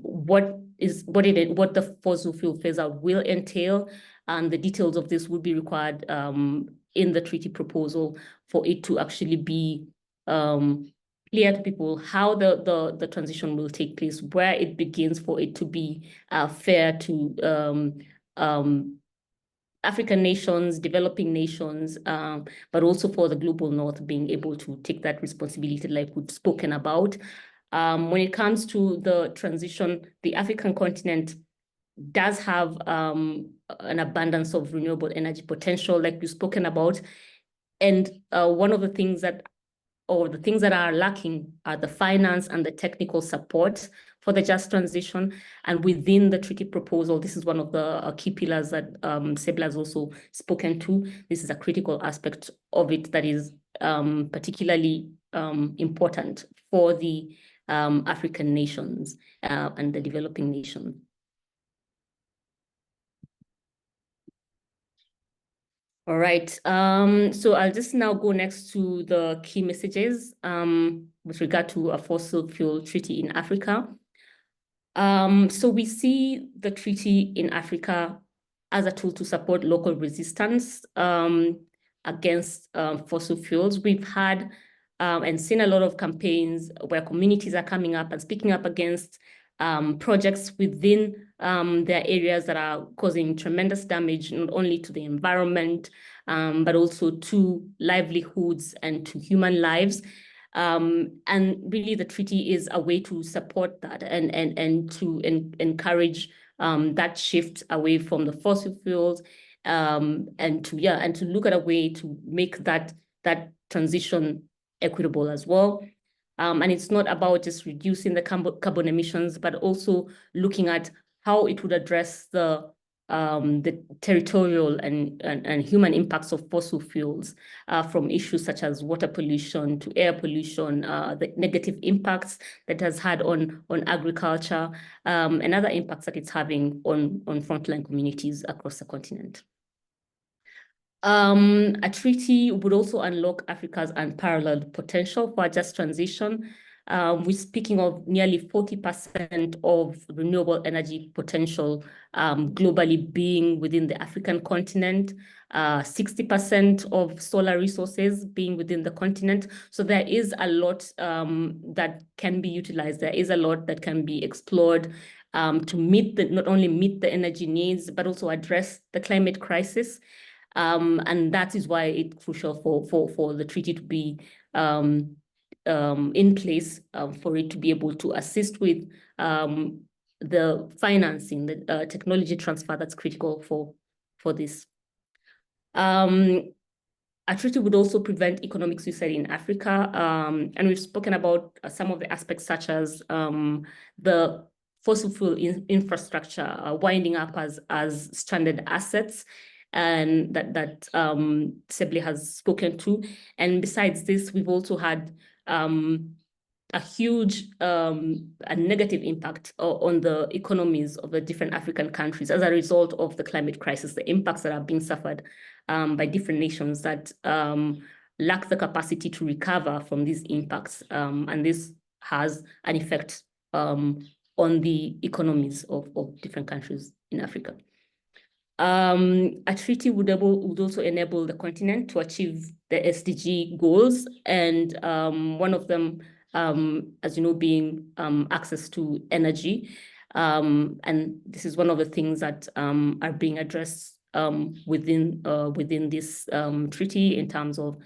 what the fossil fuel phase out will entail, and the details of this would be required in the treaty proposal for it to actually be clear to people how the transition will take place, where it begins, for it to be fair to African nations, developing nations, but also for the global north being able to take that responsibility like we've spoken about. When it comes to the transition, the African continent does have an abundance of renewable energy potential like we've spoken about. And one of the things that are lacking are the finance and the technical support for the just transition. And within the treaty proposal, this is one of the key pillars that Seble has also spoken to. This is a critical aspect of it that is particularly important for the African nations and the developing nations. All right, so I'll just now go next to the key messages with regard to a fossil fuel treaty in Africa. So we see the treaty in Africa as a tool to support local resistance against fossil fuels. We've had and seen a lot of campaigns where communities are coming up and speaking up against projects within their areas that are causing tremendous damage, not only to the environment, but also to livelihoods and to human lives. And really the treaty is a way to support that and to encourage that shift away from the fossil fuels and to look at a way to make that transition equitable as well. And it's not about just reducing the carbon emissions, but also looking at how it would address the territorial and human impacts of fossil fuels, from issues such as water pollution to air pollution, the negative impacts that has had on agriculture, and other impacts that it's having on frontline communities across the continent. A treaty would also unlock Africa's unparalleled potential for a just transition. We're speaking of nearly 40% of renewable energy potential globally being within the African continent, 60% of solar resources being within the continent. So there is a lot that can be utilized. There is a lot that can be explored to not only meet the energy needs, but also address the climate crisis. And that is why it's crucial for the treaty to be in place, for it to be able to assist with the financing, the technology transfer that's critical for this. A treaty would also prevent economic suicide in Africa. And we've spoken about some of the aspects such as the fossil fuel infrastructure winding up as stranded assets, and that Seble has spoken to. And besides this, we've also had a huge a negative impact on the economies of the different African countries as a result of the climate crisis, the impacts that are being suffered by different nations that lack the capacity to recover from these impacts. And this has an effect on the economies of different countries in Africa. A treaty would also enable the continent to achieve the SDG goals, and one of them, as you know, being access to energy. And this is one of the things that are being addressed within this treaty, in terms of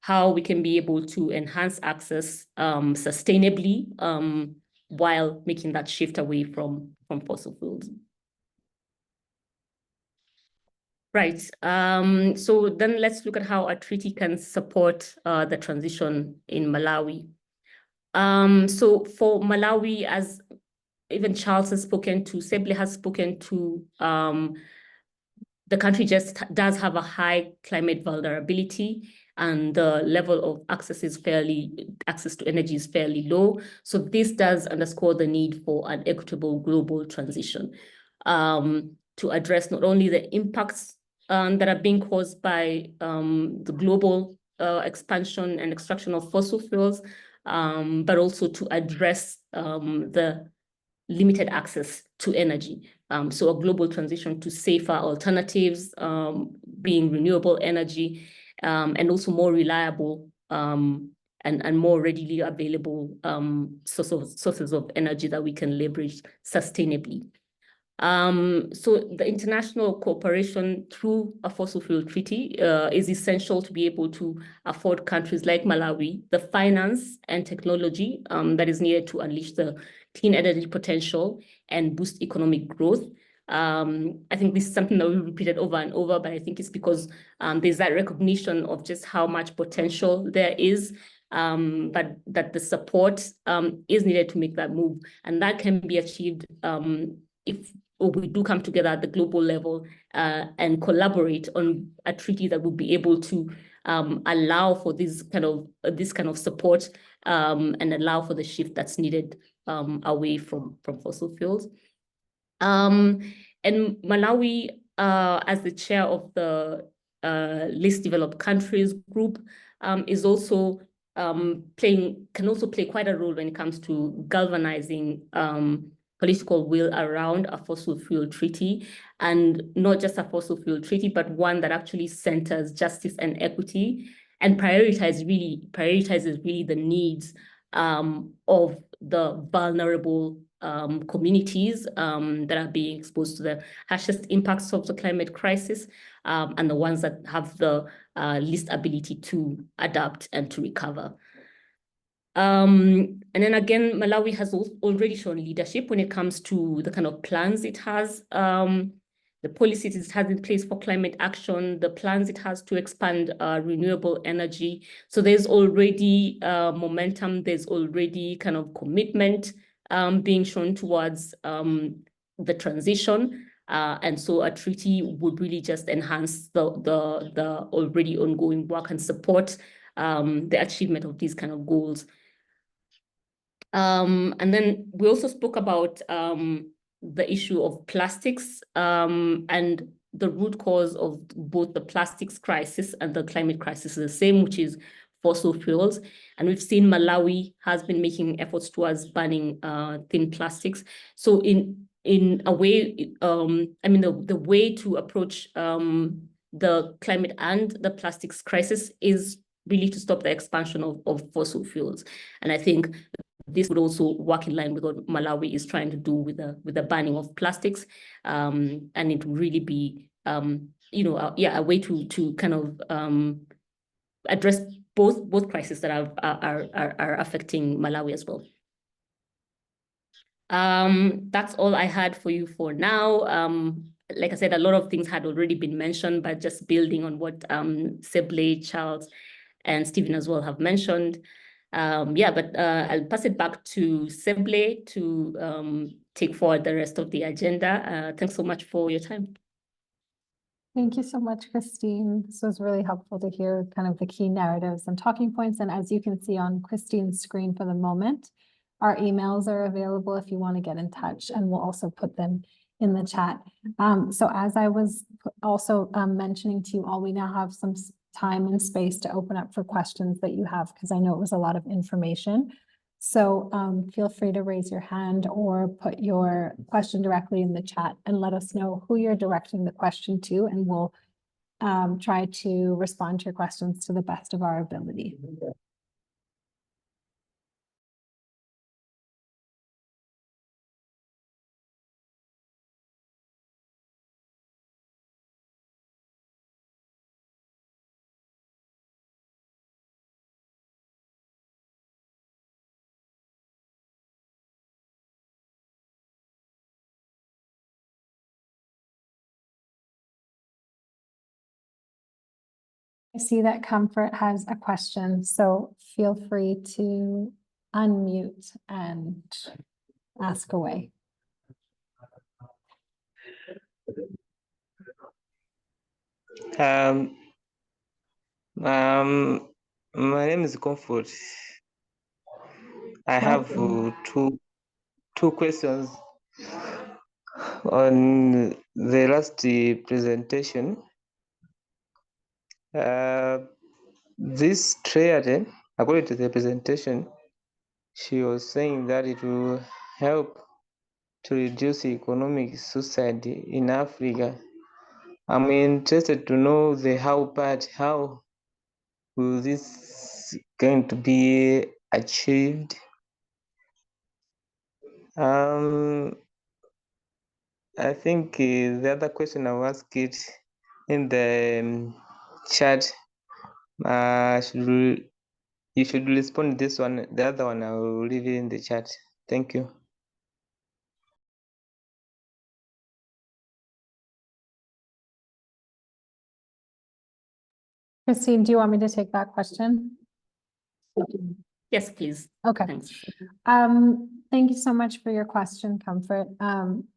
how we can be able to enhance access sustainably while making that shift away from fossil fuels. Right. So then let's look at how a treaty can support the transition in Malawi. So for Malawi, as even Charles has spoken to, Seble has spoken to, the country just does have a high climate vulnerability, and the level of access to energy is fairly low. So this does underscore the need for an equitable global transition to address not only the impacts that are being caused by the global expansion and extraction of fossil fuels, but also to address the limited access to energy. So a global transition to safer alternatives, being renewable energy, and also more reliable and more readily available sources of energy that we can leverage sustainably. So the international cooperation through a fossil fuel treaty is essential to be able to afford countries like Malawi the finance and technology that is needed to unleash the clean energy potential and boost economic growth. I think this is something that we repeated over and over, but I think it's because there's that recognition of just how much potential there is, but that the support is needed to make that move. And that can be achieved if we do come together at the global level and collaborate on a treaty that will be able to allow for this kind of support and allow for the shift that's needed away from fossil fuels. And Malawi, as the chair of the least developed countries group, is also can also play quite a role when it comes to galvanizing political will around a fossil fuel treaty, and not just a fossil fuel treaty, but one that actually centers justice and equity and prioritizes really the needs of the vulnerable communities that are being exposed to the harshest impacts of the climate crisis, and the ones that have the least ability to adapt and to recover. And then again, Malawi has already shown leadership when it comes to the kind of plans it has. The the policies it has in place for climate action, the plans it has to expand renewable energy. So there's already momentum, there's already kind of commitment being shown towards the transition. And so a treaty would really just enhance the already ongoing work and support the achievement of these kind of goals. And then we also spoke about the issue of plastics and the root cause of both the plastics crisis and the climate crisis is the same, which is fossil fuels. And we've seen Malawi has been making efforts towards banning thin plastics. So in a way, I mean, the way to approach the climate and the plastics crisis is really to stop the expansion of fossil fuels. And I think this would also work in line with what Malawi is trying to do with the banning of plastics, and it would really be, a way to kind of address both crises that are affecting Malawi as well. That's all I had for you for now. Like I said, a lot of things had already been mentioned, but just building on what Seble, Charles, and Stephen as well have mentioned. But I'll pass it back to Seble to take forward the rest of the agenda. Thanks so much for your time. Thank you so much, Christine. This was really helpful to hear kind of the key narratives and talking points. And as you can see on Christine's screen for the moment, our emails are available if you want to get in touch, and we'll also put them in the chat. So as I was also mentioning to you all, we now have some time and space to open up for questions that you have, because I know it was a lot of information. So feel free to raise your hand or put your question directly in the chat and let us know who you're directing the question to, and we'll try to respond to your questions to the best of our ability. I see that Comfort has a question, so feel free to unmute and ask away. My name is Comfort. I have two questions on the last presentation. This trade, according to the presentation, she was saying that it will help to reduce economic suicide in Africa. I'm interested to know the how part. How will this going to be achieved? I think the other question I'll ask it in the chat. You should respond to this one. The other one I will leave it in the chat. Thank you. Christine, do you want me to take that question? Yes, please. Okay. Thanks. Thank you so much for your question, Comfort.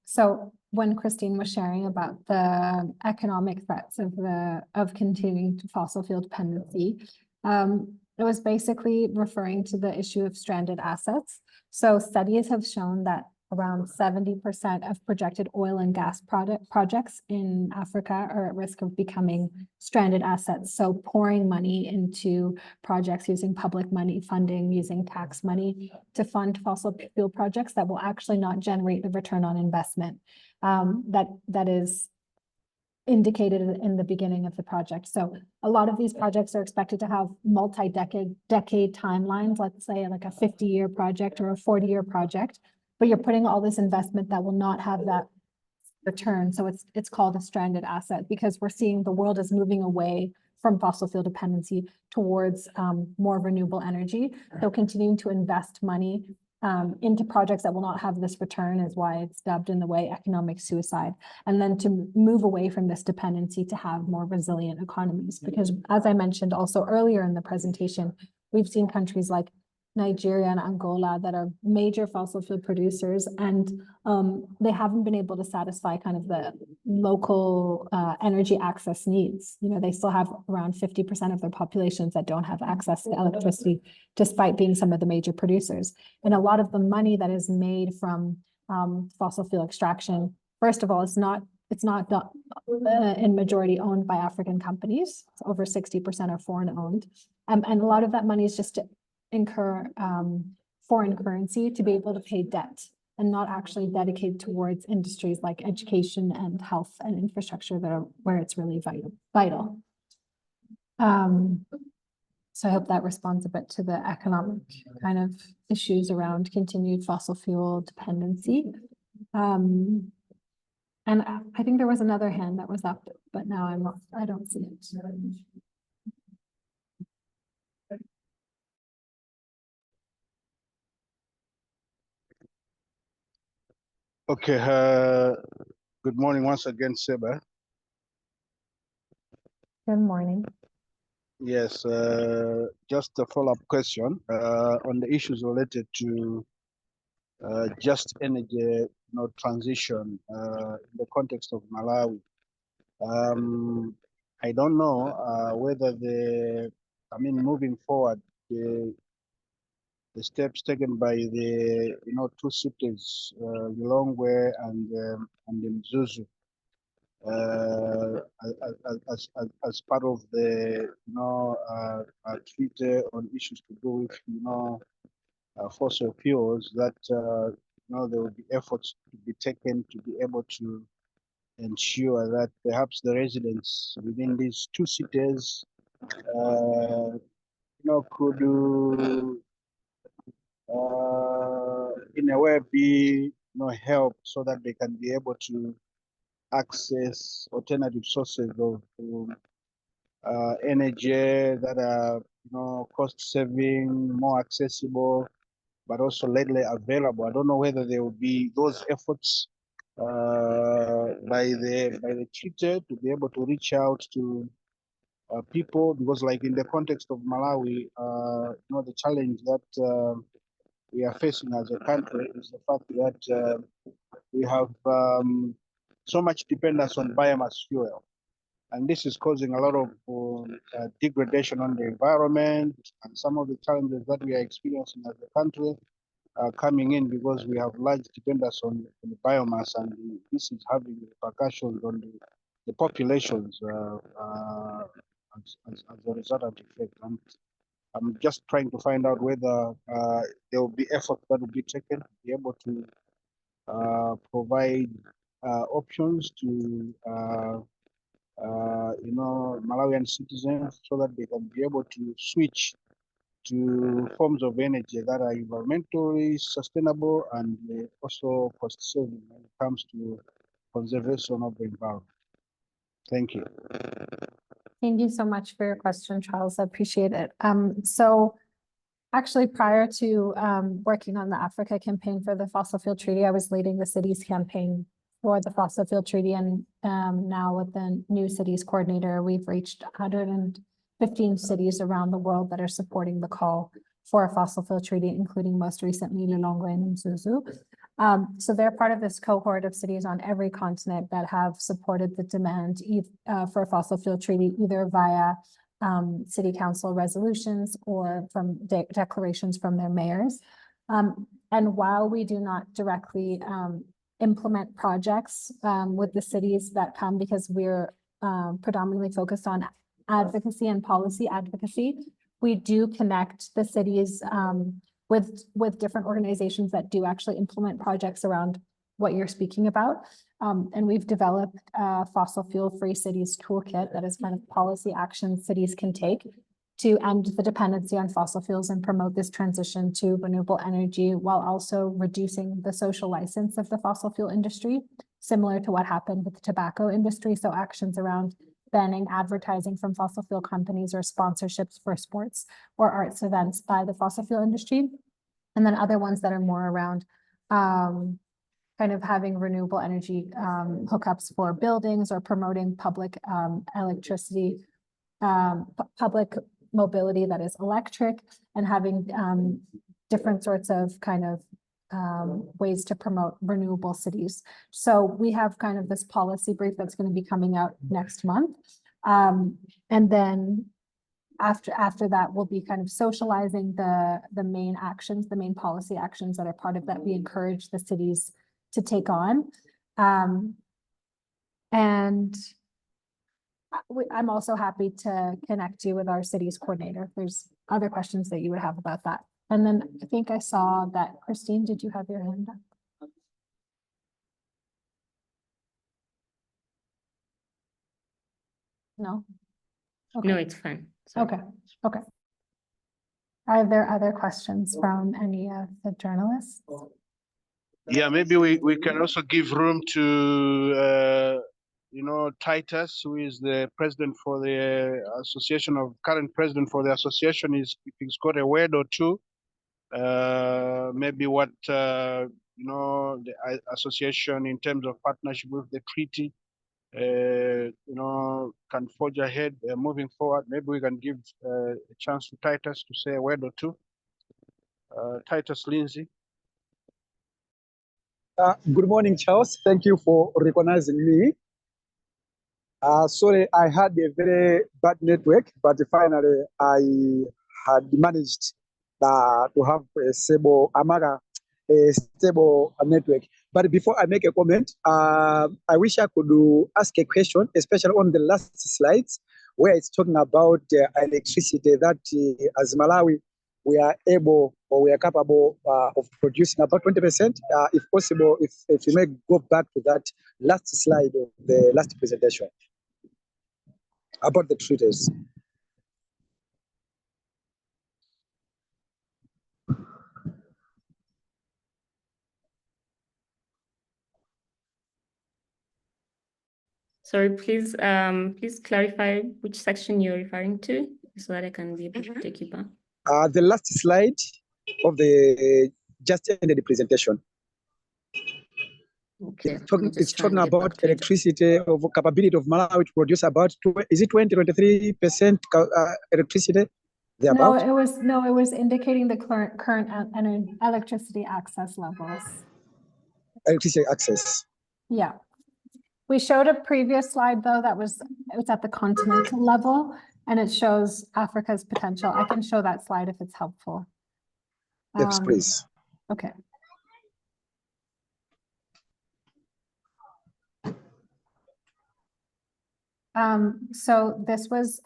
So when Christine was sharing about the economic threats of continuing to fossil fuel dependency, it was basically referring to the issue of stranded assets. So studies have shown that around 70% of projected oil and gas projects in Africa are at risk of becoming stranded assets. So pouring money into projects using public money funding, using tax money to fund fossil fuel projects that will actually not generate the return on investment that is indicated in the beginning of the project. So a lot of these projects are expected to have multi-decade timelines, let's say like a 50-year project or a 40-year project, but you're putting all this investment that will not have that return. So it's called a stranded asset, because we're seeing the world is moving away from fossil fuel dependency towards more renewable energy. So continuing to invest money into projects that will not have this return is why it's dubbed in the way economic suicide. And then to move away from this dependency to have more resilient economies. Because as I mentioned also earlier in the presentation, we've seen countries like Nigeria and Angola that are major fossil fuel producers, and they haven't been able to satisfy kind of the local energy access needs. You know, they still have around 50% of their populations that don't have access to electricity, despite being some of the major producers. And a lot of the money that is made from fossil fuel extraction, first of all, it's not in majority owned by African companies. It's over 60% are foreign owned. And a lot of that money is just to incur foreign currency to be able to pay debt and not actually dedicated towards industries like education and health and infrastructure that are where it's really vital. So I hope that responds a bit to the economic kind of issues around continued fossil fuel dependency. And I think there was another hand that was up, but now I don't see it. Okay, good morning once again, Seble. Good morning. Yes, just a follow-up question on the issues related to just energy, transition in the context of Malawi. I don't know whether moving forward, the steps taken by the two cities, Lilongwe and Mzuzu, as part of the treaty on issues to do with fossil fuels, that there will be efforts to be taken to be able to ensure that perhaps the residents within these two cities could in a way be help so that they can be able to access alternative sources of energy that are cost saving, more accessible, but also readily available. I don't know whether there will be those efforts by the treaty to be able to reach out to people, because like in the context of Malawi, the challenge that we are facing as a country is the fact that we have so much dependence on biomass fuel. And this is causing a lot of degradation on the environment, and some of the challenges that we are experiencing as a country are coming in because we have large dependence on the biomass, and this is having repercussions on the populations as a resultant effect. And I'm just trying to find out whether there will be effort that will be taken to be able to provide options to Malawian citizens so that they can be able to switch to forms of energy that are environmentally sustainable and also cost saving when it comes to conservation of the environment. Thank you. Thank you so much for your question, Charles. I appreciate it. So actually, prior to working on the Africa campaign for the fossil fuel treaty, I was leading the cities campaign for the fossil fuel treaty, and now with the new cities coordinator, we've reached 115 cities around the world that are supporting the call for a fossil fuel treaty, including most recently Lilongwe and Mzuzu. So they're part of this cohort of cities on every continent that have supported the demand for a fossil fuel treaty, either via city council resolutions or from declarations from their mayors. And while we do not directly implement projects with the cities that come, because we're predominantly focused on advocacy and policy advocacy, we do connect the cities with different organizations that do actually implement projects around what you're speaking about. And we've developed a fossil fuel free cities toolkit that is kind of policy action cities can take to end the dependency on fossil fuels and promote this transition to renewable energy, while also reducing the social license of the fossil fuel industry, similar to what happened with the tobacco industry. So actions around banning advertising from fossil fuel companies or sponsorships for sports or arts events by the fossil fuel industry. And then other ones that are more around kind of having renewable energy hookups for buildings or promoting public electricity, public mobility that is electric, and having different sorts of kind of ways to promote renewable cities. So we have kind of this policy brief that's going to be coming out next month. And then after that, we'll be kind of socializing the main actions, the main policy actions that are part of that we encourage the cities to take on. And I'm also happy to connect you with our city's coordinator if there's other questions that you would have about that. And then I think I saw that, Christine, did you have your hand up? No? Okay. No, it's fine. Sorry. Okay, okay. Are there other questions from any of the journalists? Yeah, maybe we can also give room to Titus, who is the president for the association of current president for the association, if he's got a word or two. Maybe what the association in terms of partnership with the treaty, can forge ahead moving forward. Maybe we can give a chance to Titus to say a word or two. Titus Lindsay. Good morning, Charles. Thank you for recognizing me. Sorry, I had a very bad network, but finally I had managed to have a stable network. But before I make a comment, I wish I could ask a question, especially on the last slides, where it's talking about electricity that as Malawi, we are able or we are capable of producing about 20%. If possible, if you may go back to that last slide of the last presentation about the treaties. Sorry, please clarify which section you're referring to so that I can be able to take you back. The last slide of the just ended presentation. Okay. It's talking about electricity of capability of Malawi to produce about 23% electricity. No, it was indicating the current electricity access levels. Electricity access. Yeah. We showed a previous slide though it was at the continental level, and it shows Africa's potential. I can show that slide if it's helpful. Yes, please. Okay. So this was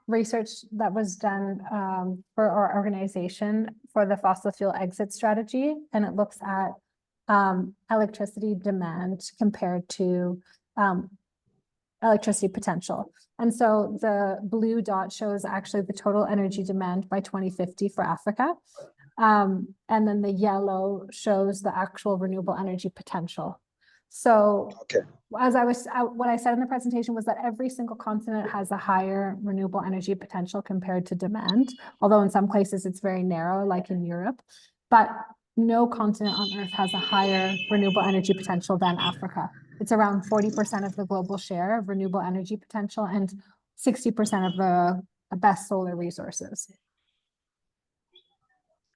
research that was done for our organization for the fossil fuel exit strategy, and it looks at electricity demand compared to electricity potential. And so the blue dot shows actually the total energy demand by 2050 for Africa. And then the yellow shows the actual renewable energy potential. So what I said in the presentation was that every single continent has a higher renewable energy potential compared to demand, although in some places it's very narrow, like in Europe, but no continent on Earth has a higher renewable energy potential than Africa. It's around 40% of the global share of renewable energy potential and 60% of the best solar resources.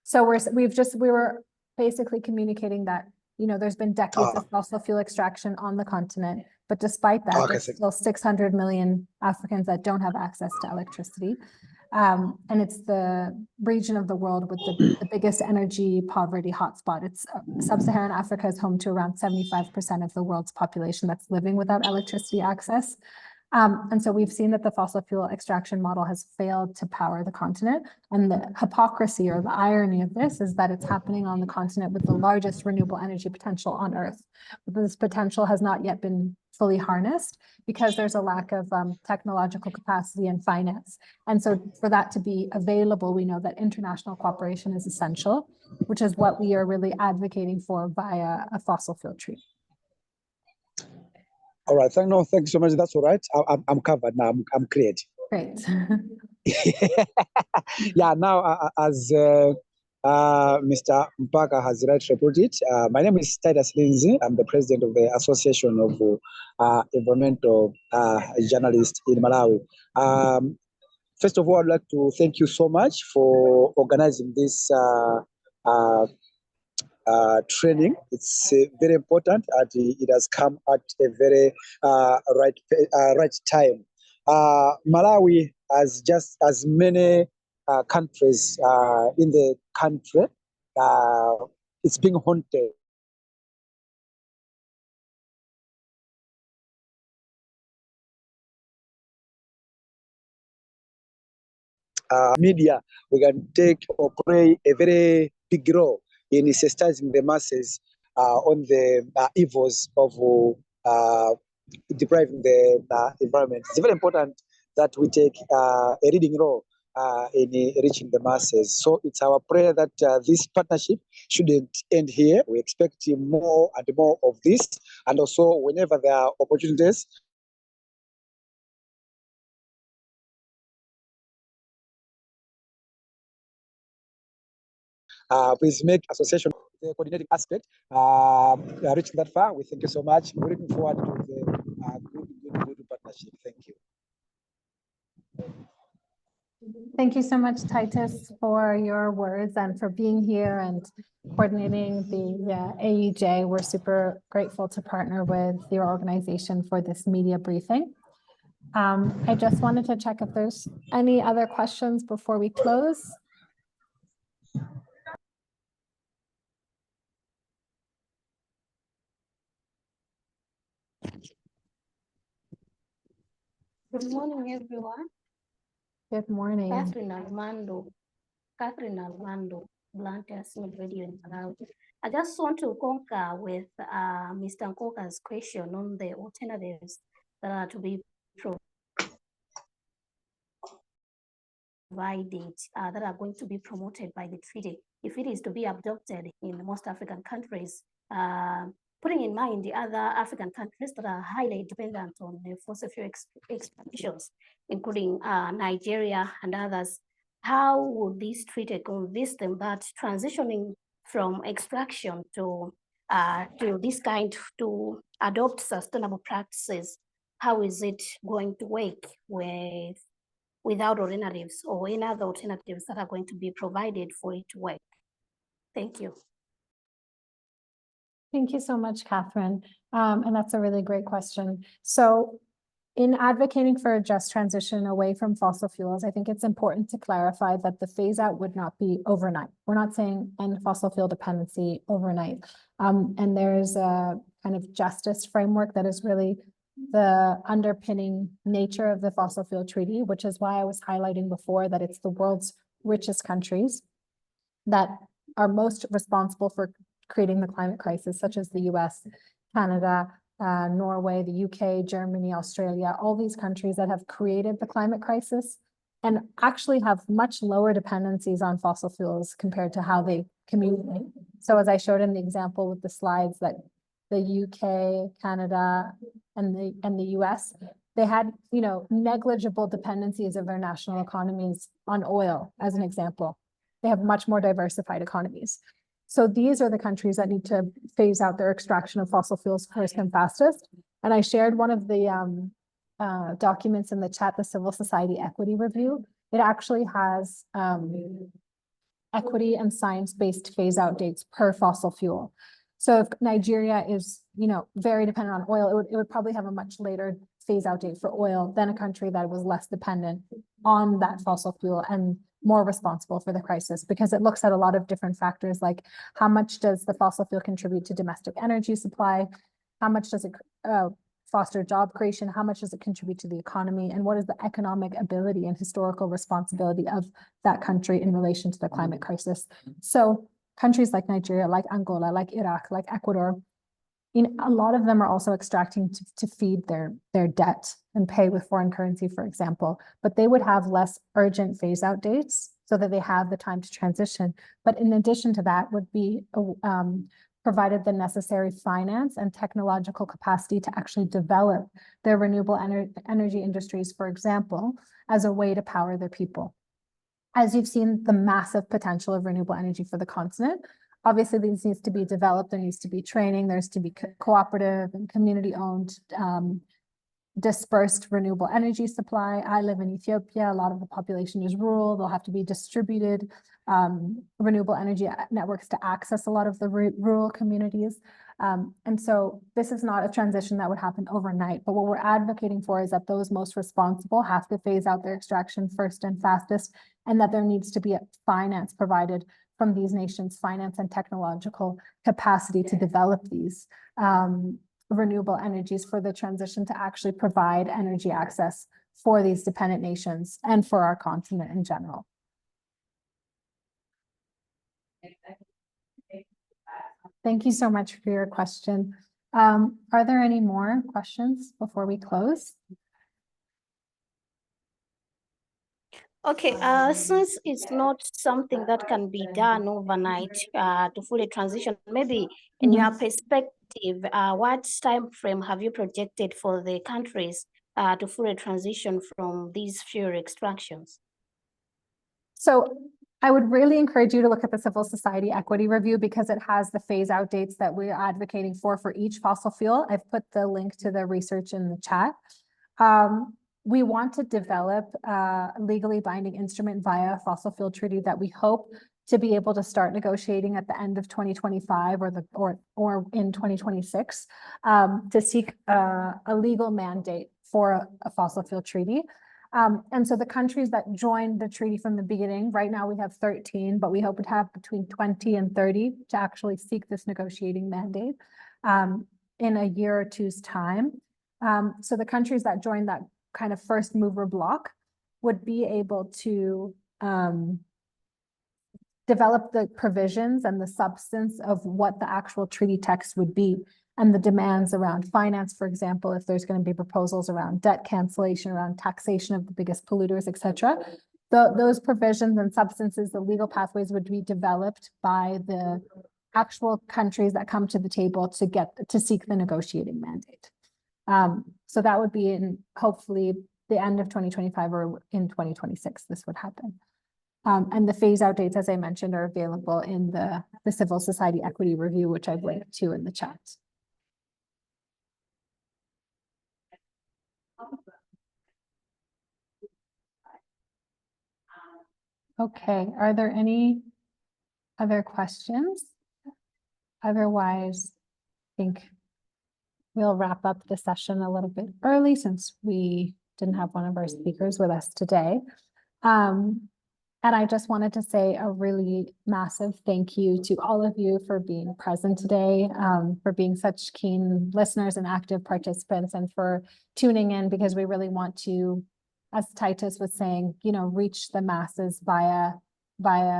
So we were basically communicating that, there's been decades of fossil fuel extraction on the continent, but despite that, there's still 600 million Africans that don't have access to electricity. And it's the region of the world with the biggest energy poverty hotspot. It's sub-Saharan Africa is home to around 75% of the world's population that's living without electricity access. And so we've seen that the fossil fuel extraction model has failed to power the continent. And the hypocrisy or the irony of this is that it's happening on the continent with the largest renewable energy potential on Earth. But this potential has not yet been fully harnessed because there's a lack of technological capacity and finance. And so for that to be available, we know that international cooperation is essential, which is what we are really advocating for via a fossil fuel treaty. All right, thank you so much. That's all right. I'm covered now. I'm cleared. Great. Yeah. Now, as Mr. Mkoka has rightly put it. My name is Titus Lindsay. I'm the president of the Association of Environmental Journalists in Malawi. First of all, I'd like to thank you so much for organizing this training. It's very important, and it has come at a very right time. Malawi has just as many countries in the country. It's being haunted. Media, we can take or play a very big role in sensitizing the masses on the evils of depriving the environment. It's very important that we take a leading role in reaching the masses. So it's our prayer that this partnership shouldn't end here. We expect more and more of this, and also whenever there are opportunities, please make association the coordinating aspect reaching that far. We thank you so much. We're looking forward to the good partnership. Thank you. Thank you so much, Titus, for your words and for being here and coordinating the AEJ. We're super grateful to partner with your organization for this media briefing. I just wanted to check if there's any other questions before we close. Good morning, everyone. Good morning. Catherine Armando, Blantyre Radio in Malawi. I just want to concur with Mr. Mkoka's question on the alternatives that are to be provided, that are going to be promoted by the treaty, if it is to be adopted in most African countries, putting in mind the other African countries that are highly dependent on the fossil fuel extractions, including Nigeria and others. How would this treaty convince them that transitioning from extraction to this kind to adopt sustainable practices, how is it going to work without alternatives or any other alternatives that are going to be provided for it to work? Thank you. Thank you so much, Catherine. And that's a really great question. So in advocating for a just transition away from fossil fuels, I think it's important to clarify that the phase out would not be overnight. We're not saying end fossil fuel dependency overnight. And there's a kind of justice framework that is really the underpinning nature of the fossil fuel treaty, which is why I was highlighting before that it's the world's richest countries that are most responsible for creating the climate crisis, such as the US, Canada, Norway, the UK, Germany, Australia, all these countries that have created the climate crisis and actually have much lower dependencies on fossil fuels compared to how they communicate. So as I showed in the example with the slides, that the UK, Canada, and the US, they had, negligible dependencies of their national economies on oil, as an example. They have much more diversified economies. So these are the countries that need to phase out their extraction of fossil fuels first and fastest. And I shared one of the documents in the chat, the Civil Society Equity Review. It actually has equity and science-based phase out dates per fossil fuel. So if Nigeria is, very dependent on oil, it would probably have a much later phase out date for oil than a country that was less dependent on that fossil fuel and more responsible for the crisis, because it looks at a lot of different factors, like how much does the fossil fuel contribute to domestic energy supply? How much does it foster job creation? How much does it contribute to the economy? And what is the economic ability and historical responsibility of that country in relation to the climate crisis? So countries like Nigeria, like Angola, like Iraq, like Ecuador, a lot of them are also extracting to feed their debt and pay with foreign currency, for example, but they would have less urgent phase out dates so that they have the time to transition. But in addition to that would be provided the necessary finance and technological capacity to actually develop their renewable energy industries, for example, as a way to power their people. as you've seen, the massive potential of renewable energy for the continent. Obviously, these needs to be developed, there needs to be training, there's to be cooperative and community-owned dispersed renewable energy supply. I live in Ethiopia, a lot of the population is rural, there'll have to be distributed renewable energy networks to access a lot of the rural communities. And so this is not a transition that would happen overnight, but what we're advocating for is that those most responsible have to phase out their extraction first and fastest, and that there needs to be a finance provided from these nations, finance and technological capacity to develop these renewable energies for the transition to actually provide energy access for these dependent nations and for our continent in general. Thank you so much for your question. Are there any more questions before we close? Okay, since it's not something that can be done overnight to fully transition, maybe in your perspective, what time frame have you projected for the countries to fully transition from these fuel extractions? So I would really encourage you to look at the Civil Society Equity Review because it has the phase out dates that we're advocating for each fossil fuel. I've put the link to the research in the chat. We want to develop a legally binding instrument via a fossil fuel treaty that we hope to be able to start negotiating at the end of 2025 or in 2026 to seek a legal mandate for a fossil fuel treaty. And so the countries that joined the treaty from the beginning, right now we have 13, but we hope to have between 20 and 30 to actually seek this negotiating mandate in a year or two's time. So the countries that joined that kind of first mover block would be able to develop the provisions and the substance of what the actual treaty text would be and the demands around finance, for example, if there's going to be proposals around debt cancellation, around taxation of the biggest polluters, et cetera. Those provisions and substances, the legal pathways would be developed by the actual countries that come to the table to seek the negotiating mandate. So that would be in hopefully the end of 2025 or in 2026, this would happen. And the phase out dates, as I mentioned, are available in the Civil Society Equity Review, which I've linked to in the chat. Okay, are there any other questions? Otherwise, I think we'll wrap up the session a little bit early since we didn't have one of our speakers with us today. And I just wanted to say a really massive thank you to all of you for being present today, for being such keen listeners and active participants, and for tuning in, because we really want to, as Titus was saying, reach the masses via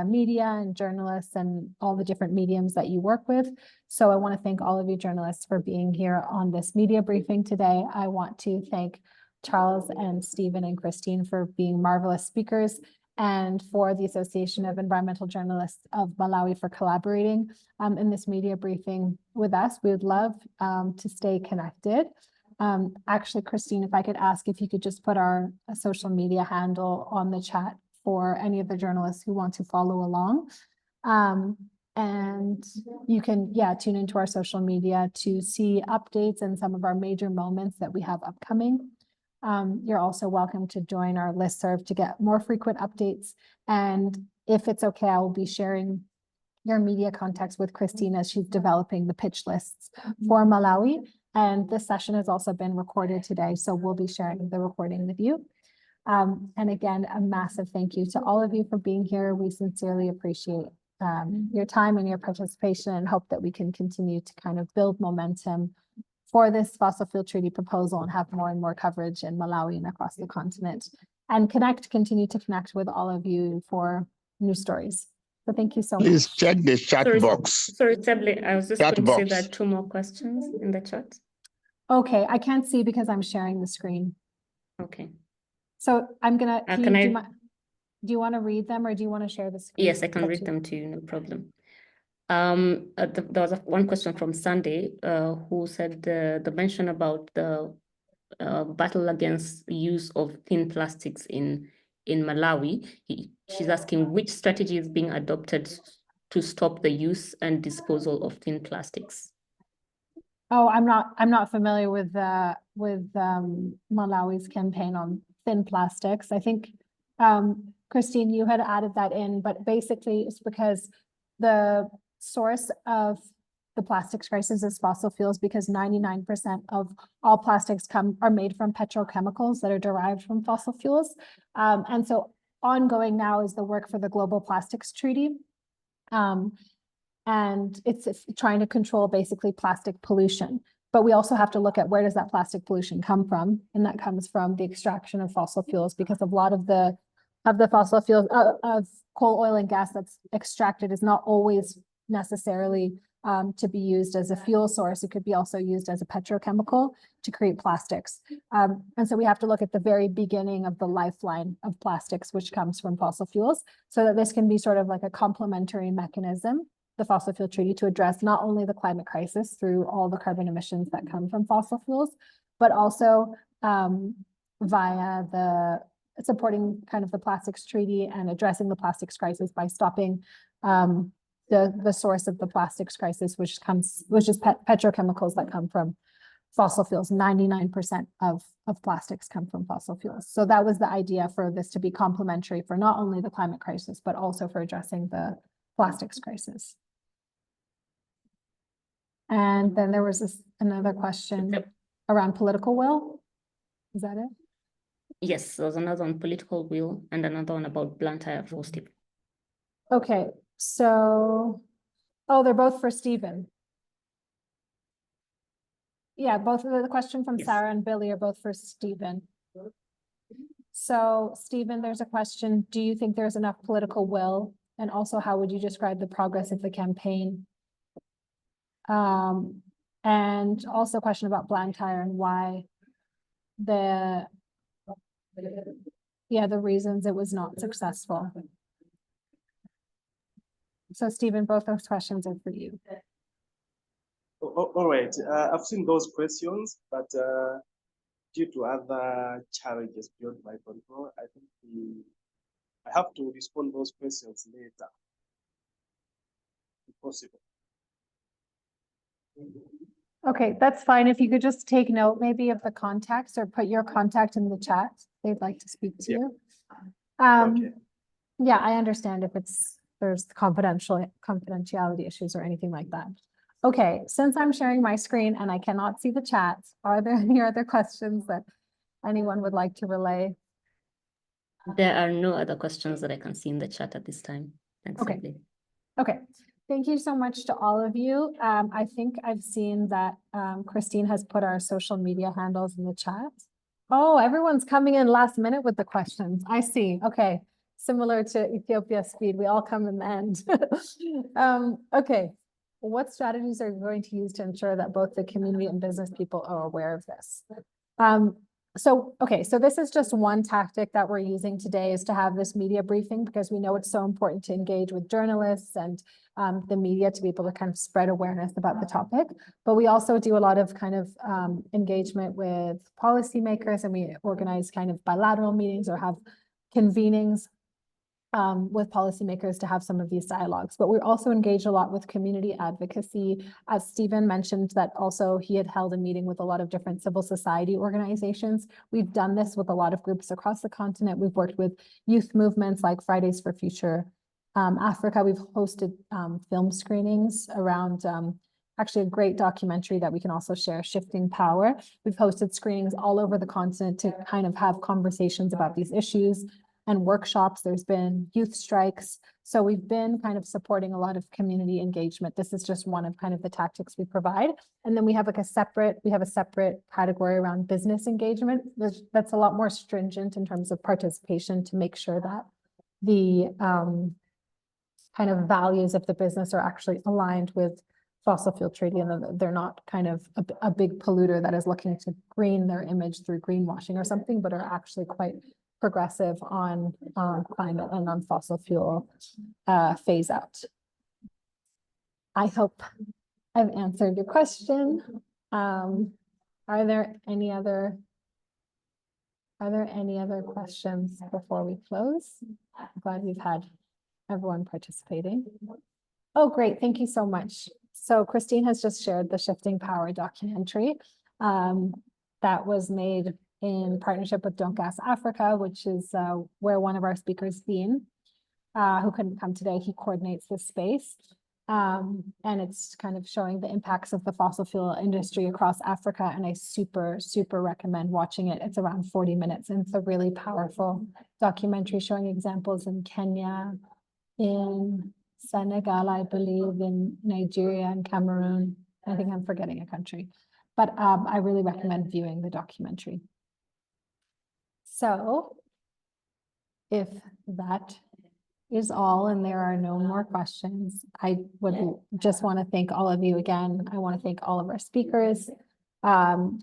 media and journalists and all the different mediums that you work with. So I want to thank all of you journalists for being here on this media briefing today. I want to thank Charles and Stephen and Christine for being marvelous speakers, and for the Association of Environmental Journalists of Malawi for collaborating in this media briefing with us. We would love to stay connected. Actually, Christine, if I could ask if you could just put our social media handle on the chat for any of the journalists who want to follow along. And you can, tune into our social media to see updates and some of our major moments that we have upcoming. You're also welcome to join our listserv to get more frequent updates. And if it's okay, I will be sharing your media contacts with Christine as she's developing the pitch lists for Malawi. And this session has also been recorded today, so we'll be sharing the recording with you. And again, a massive thank you to all of you for being here. We sincerely appreciate your time and your participation, and hope that we can continue to kind of build momentum for this fossil fuel treaty proposal and have more and more coverage in Malawi and across the continent, and continue to connect with all of you for new stories. So thank you so much. Please check the chat box. Sorry, Seble, I was just Chat going to say box. there are 2 more questions in the chat. Okay, I can't see because I'm sharing the screen. Okay. So I'm gonna, do you want to read them, or do you want to share the screen? Yes, I can read them to you, no problem. There was one question from Sunday who said the mention about the battle against the use of thin plastics in in Malawi. She's asking which strategy is being adopted to stop the use and disposal of thin plastics. Oh, I'm not familiar with Malawi's campaign on thin plastics. I think Christine, you had added that in, but basically it's because the source of the plastics crisis is fossil fuels, because 99% of all plastics are made from petrochemicals that are derived from fossil fuels. And so ongoing now is the work for the Global Plastics Treaty. And it's trying to control basically plastic pollution. But we also have to look at where does that plastic pollution come from? And that comes from the extraction of fossil fuels, because a lot of the fossil fuels of coal, oil, and gas that's extracted is not always necessarily to be used as a fuel source. It could be also used as a petrochemical to create plastics. And so we have to look at the very beginning of the lifeline of plastics, which comes from fossil fuels, so that this can be sort of like a complementary mechanism, the fossil fuel treaty, to address not only the climate crisis through all the carbon emissions that come from fossil fuels, but also via the supporting kind of the plastics treaty and addressing the plastics crisis by stopping the source of the plastics crisis, which is petrochemicals that come from fossil fuels. 99% of plastics come from fossil fuels. So that was the idea for this to be complementary for not only the climate crisis, but also for addressing the plastics crisis. And then there was another question around political will. Is that it? Yes, there's another on political will and another one about blantyre roasting. Okay, so, oh, they're both for Stephen. Yeah, both of the question from Sarah and Billy are both for Stephen. So Stephen, there's a question. Do you think there's enough political will? And also, how would you describe the progress of the campaign? And also a question about blantyre and why the reasons it was not successful. So Stephen, both those questions are for you. All right, I've seen those questions, but due to other challenges beyond my control, I think I have to respond those questions later, if possible. Okay, that's fine. If you could just take note maybe of the contacts or put your contact in the chat. They'd like to speak to you. Okay. Yeah, I understand if there's confidentiality issues or anything like that. Okay, since I'm sharing my screen and I cannot see the chat, are there any other questions that anyone would like to relay? There are no other questions that I can see in the chat at this time. Thanks, Okay. Seble. Okay, thank you so much to all of you. I think I've seen that Christine has put our social media handles in the chat. Oh, everyone's coming in last minute with the questions. I see. Okay, similar to Ethiopia speed, we all come in the end. Okay, what strategies are you going to use to ensure that both the community and business people are aware of this? So this is just one tactic that we're using today, is to have this media briefing, because we know it's so important to engage with journalists and the media to be able to kind of spread awareness about the topic. But we also do a lot of kind of engagement with policymakers, and we organize kind of bilateral meetings or have convenings with policymakers to have some of these dialogues. But we're also engaged a lot with community advocacy. As Stephen mentioned, that also he had held a meeting with a lot of different civil society organizations. We've done this with a lot of groups across the continent. We've worked with youth movements like Fridays for Future Africa. We've hosted film screenings around actually a great documentary that we can also share, Shifting Power. We've hosted screenings all over the continent to kind of have conversations about these issues and workshops. There's been youth strikes. So we've been kind of supporting a lot of community engagement. This is just one of kind of the tactics we provide. And then we have like a separate category around business engagement. That's a lot more stringent in terms of participation to make sure that the kind of values of the business are actually aligned with fossil fuel treaty, and that they're not kind of a big polluter that is looking to green their image through greenwashing or something, but are actually quite progressive on climate and on fossil fuel phase out. I hope I've answered your question. Are there any other Are there any other questions before we close? I'm glad we've had everyone participating. Oh, great. Thank you so much. So Christine has just shared the Shifting Power documentary that was made in partnership with Don't Gas Africa, which is where one of our speakers, Dean, who couldn't come today, he coordinates this space. And it's kind of showing the impacts of the fossil fuel industry across Africa. And I super recommend watching it. It's around 40 minutes and it's a really powerful documentary showing examples in Kenya, in Senegal, I believe, in Nigeria and Cameroon. I think I'm forgetting a country, but I really recommend viewing the documentary. So if that is all and there are no more questions, I would just want to thank all of you again. I want to thank all of our speakers,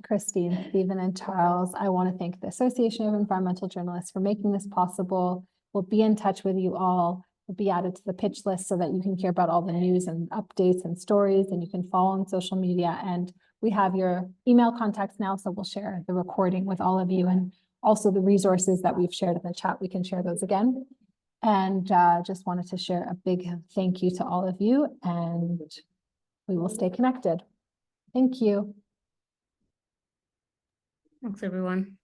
Christine, Stephen, and Charles. I want to thank the Association of Environmental Journalists for making this possible. We'll be in touch with you all. We'll be added to the pitch list so that you can hear about all the news and updates and stories, and you can follow on social media. And we have your email contacts now, so we'll share the recording with all of you, and also the resources that we've shared in the chat. We can share those again. And just wanted to share a big thank you to all of you, and we will stay connected. Thank you. Thanks, everyone.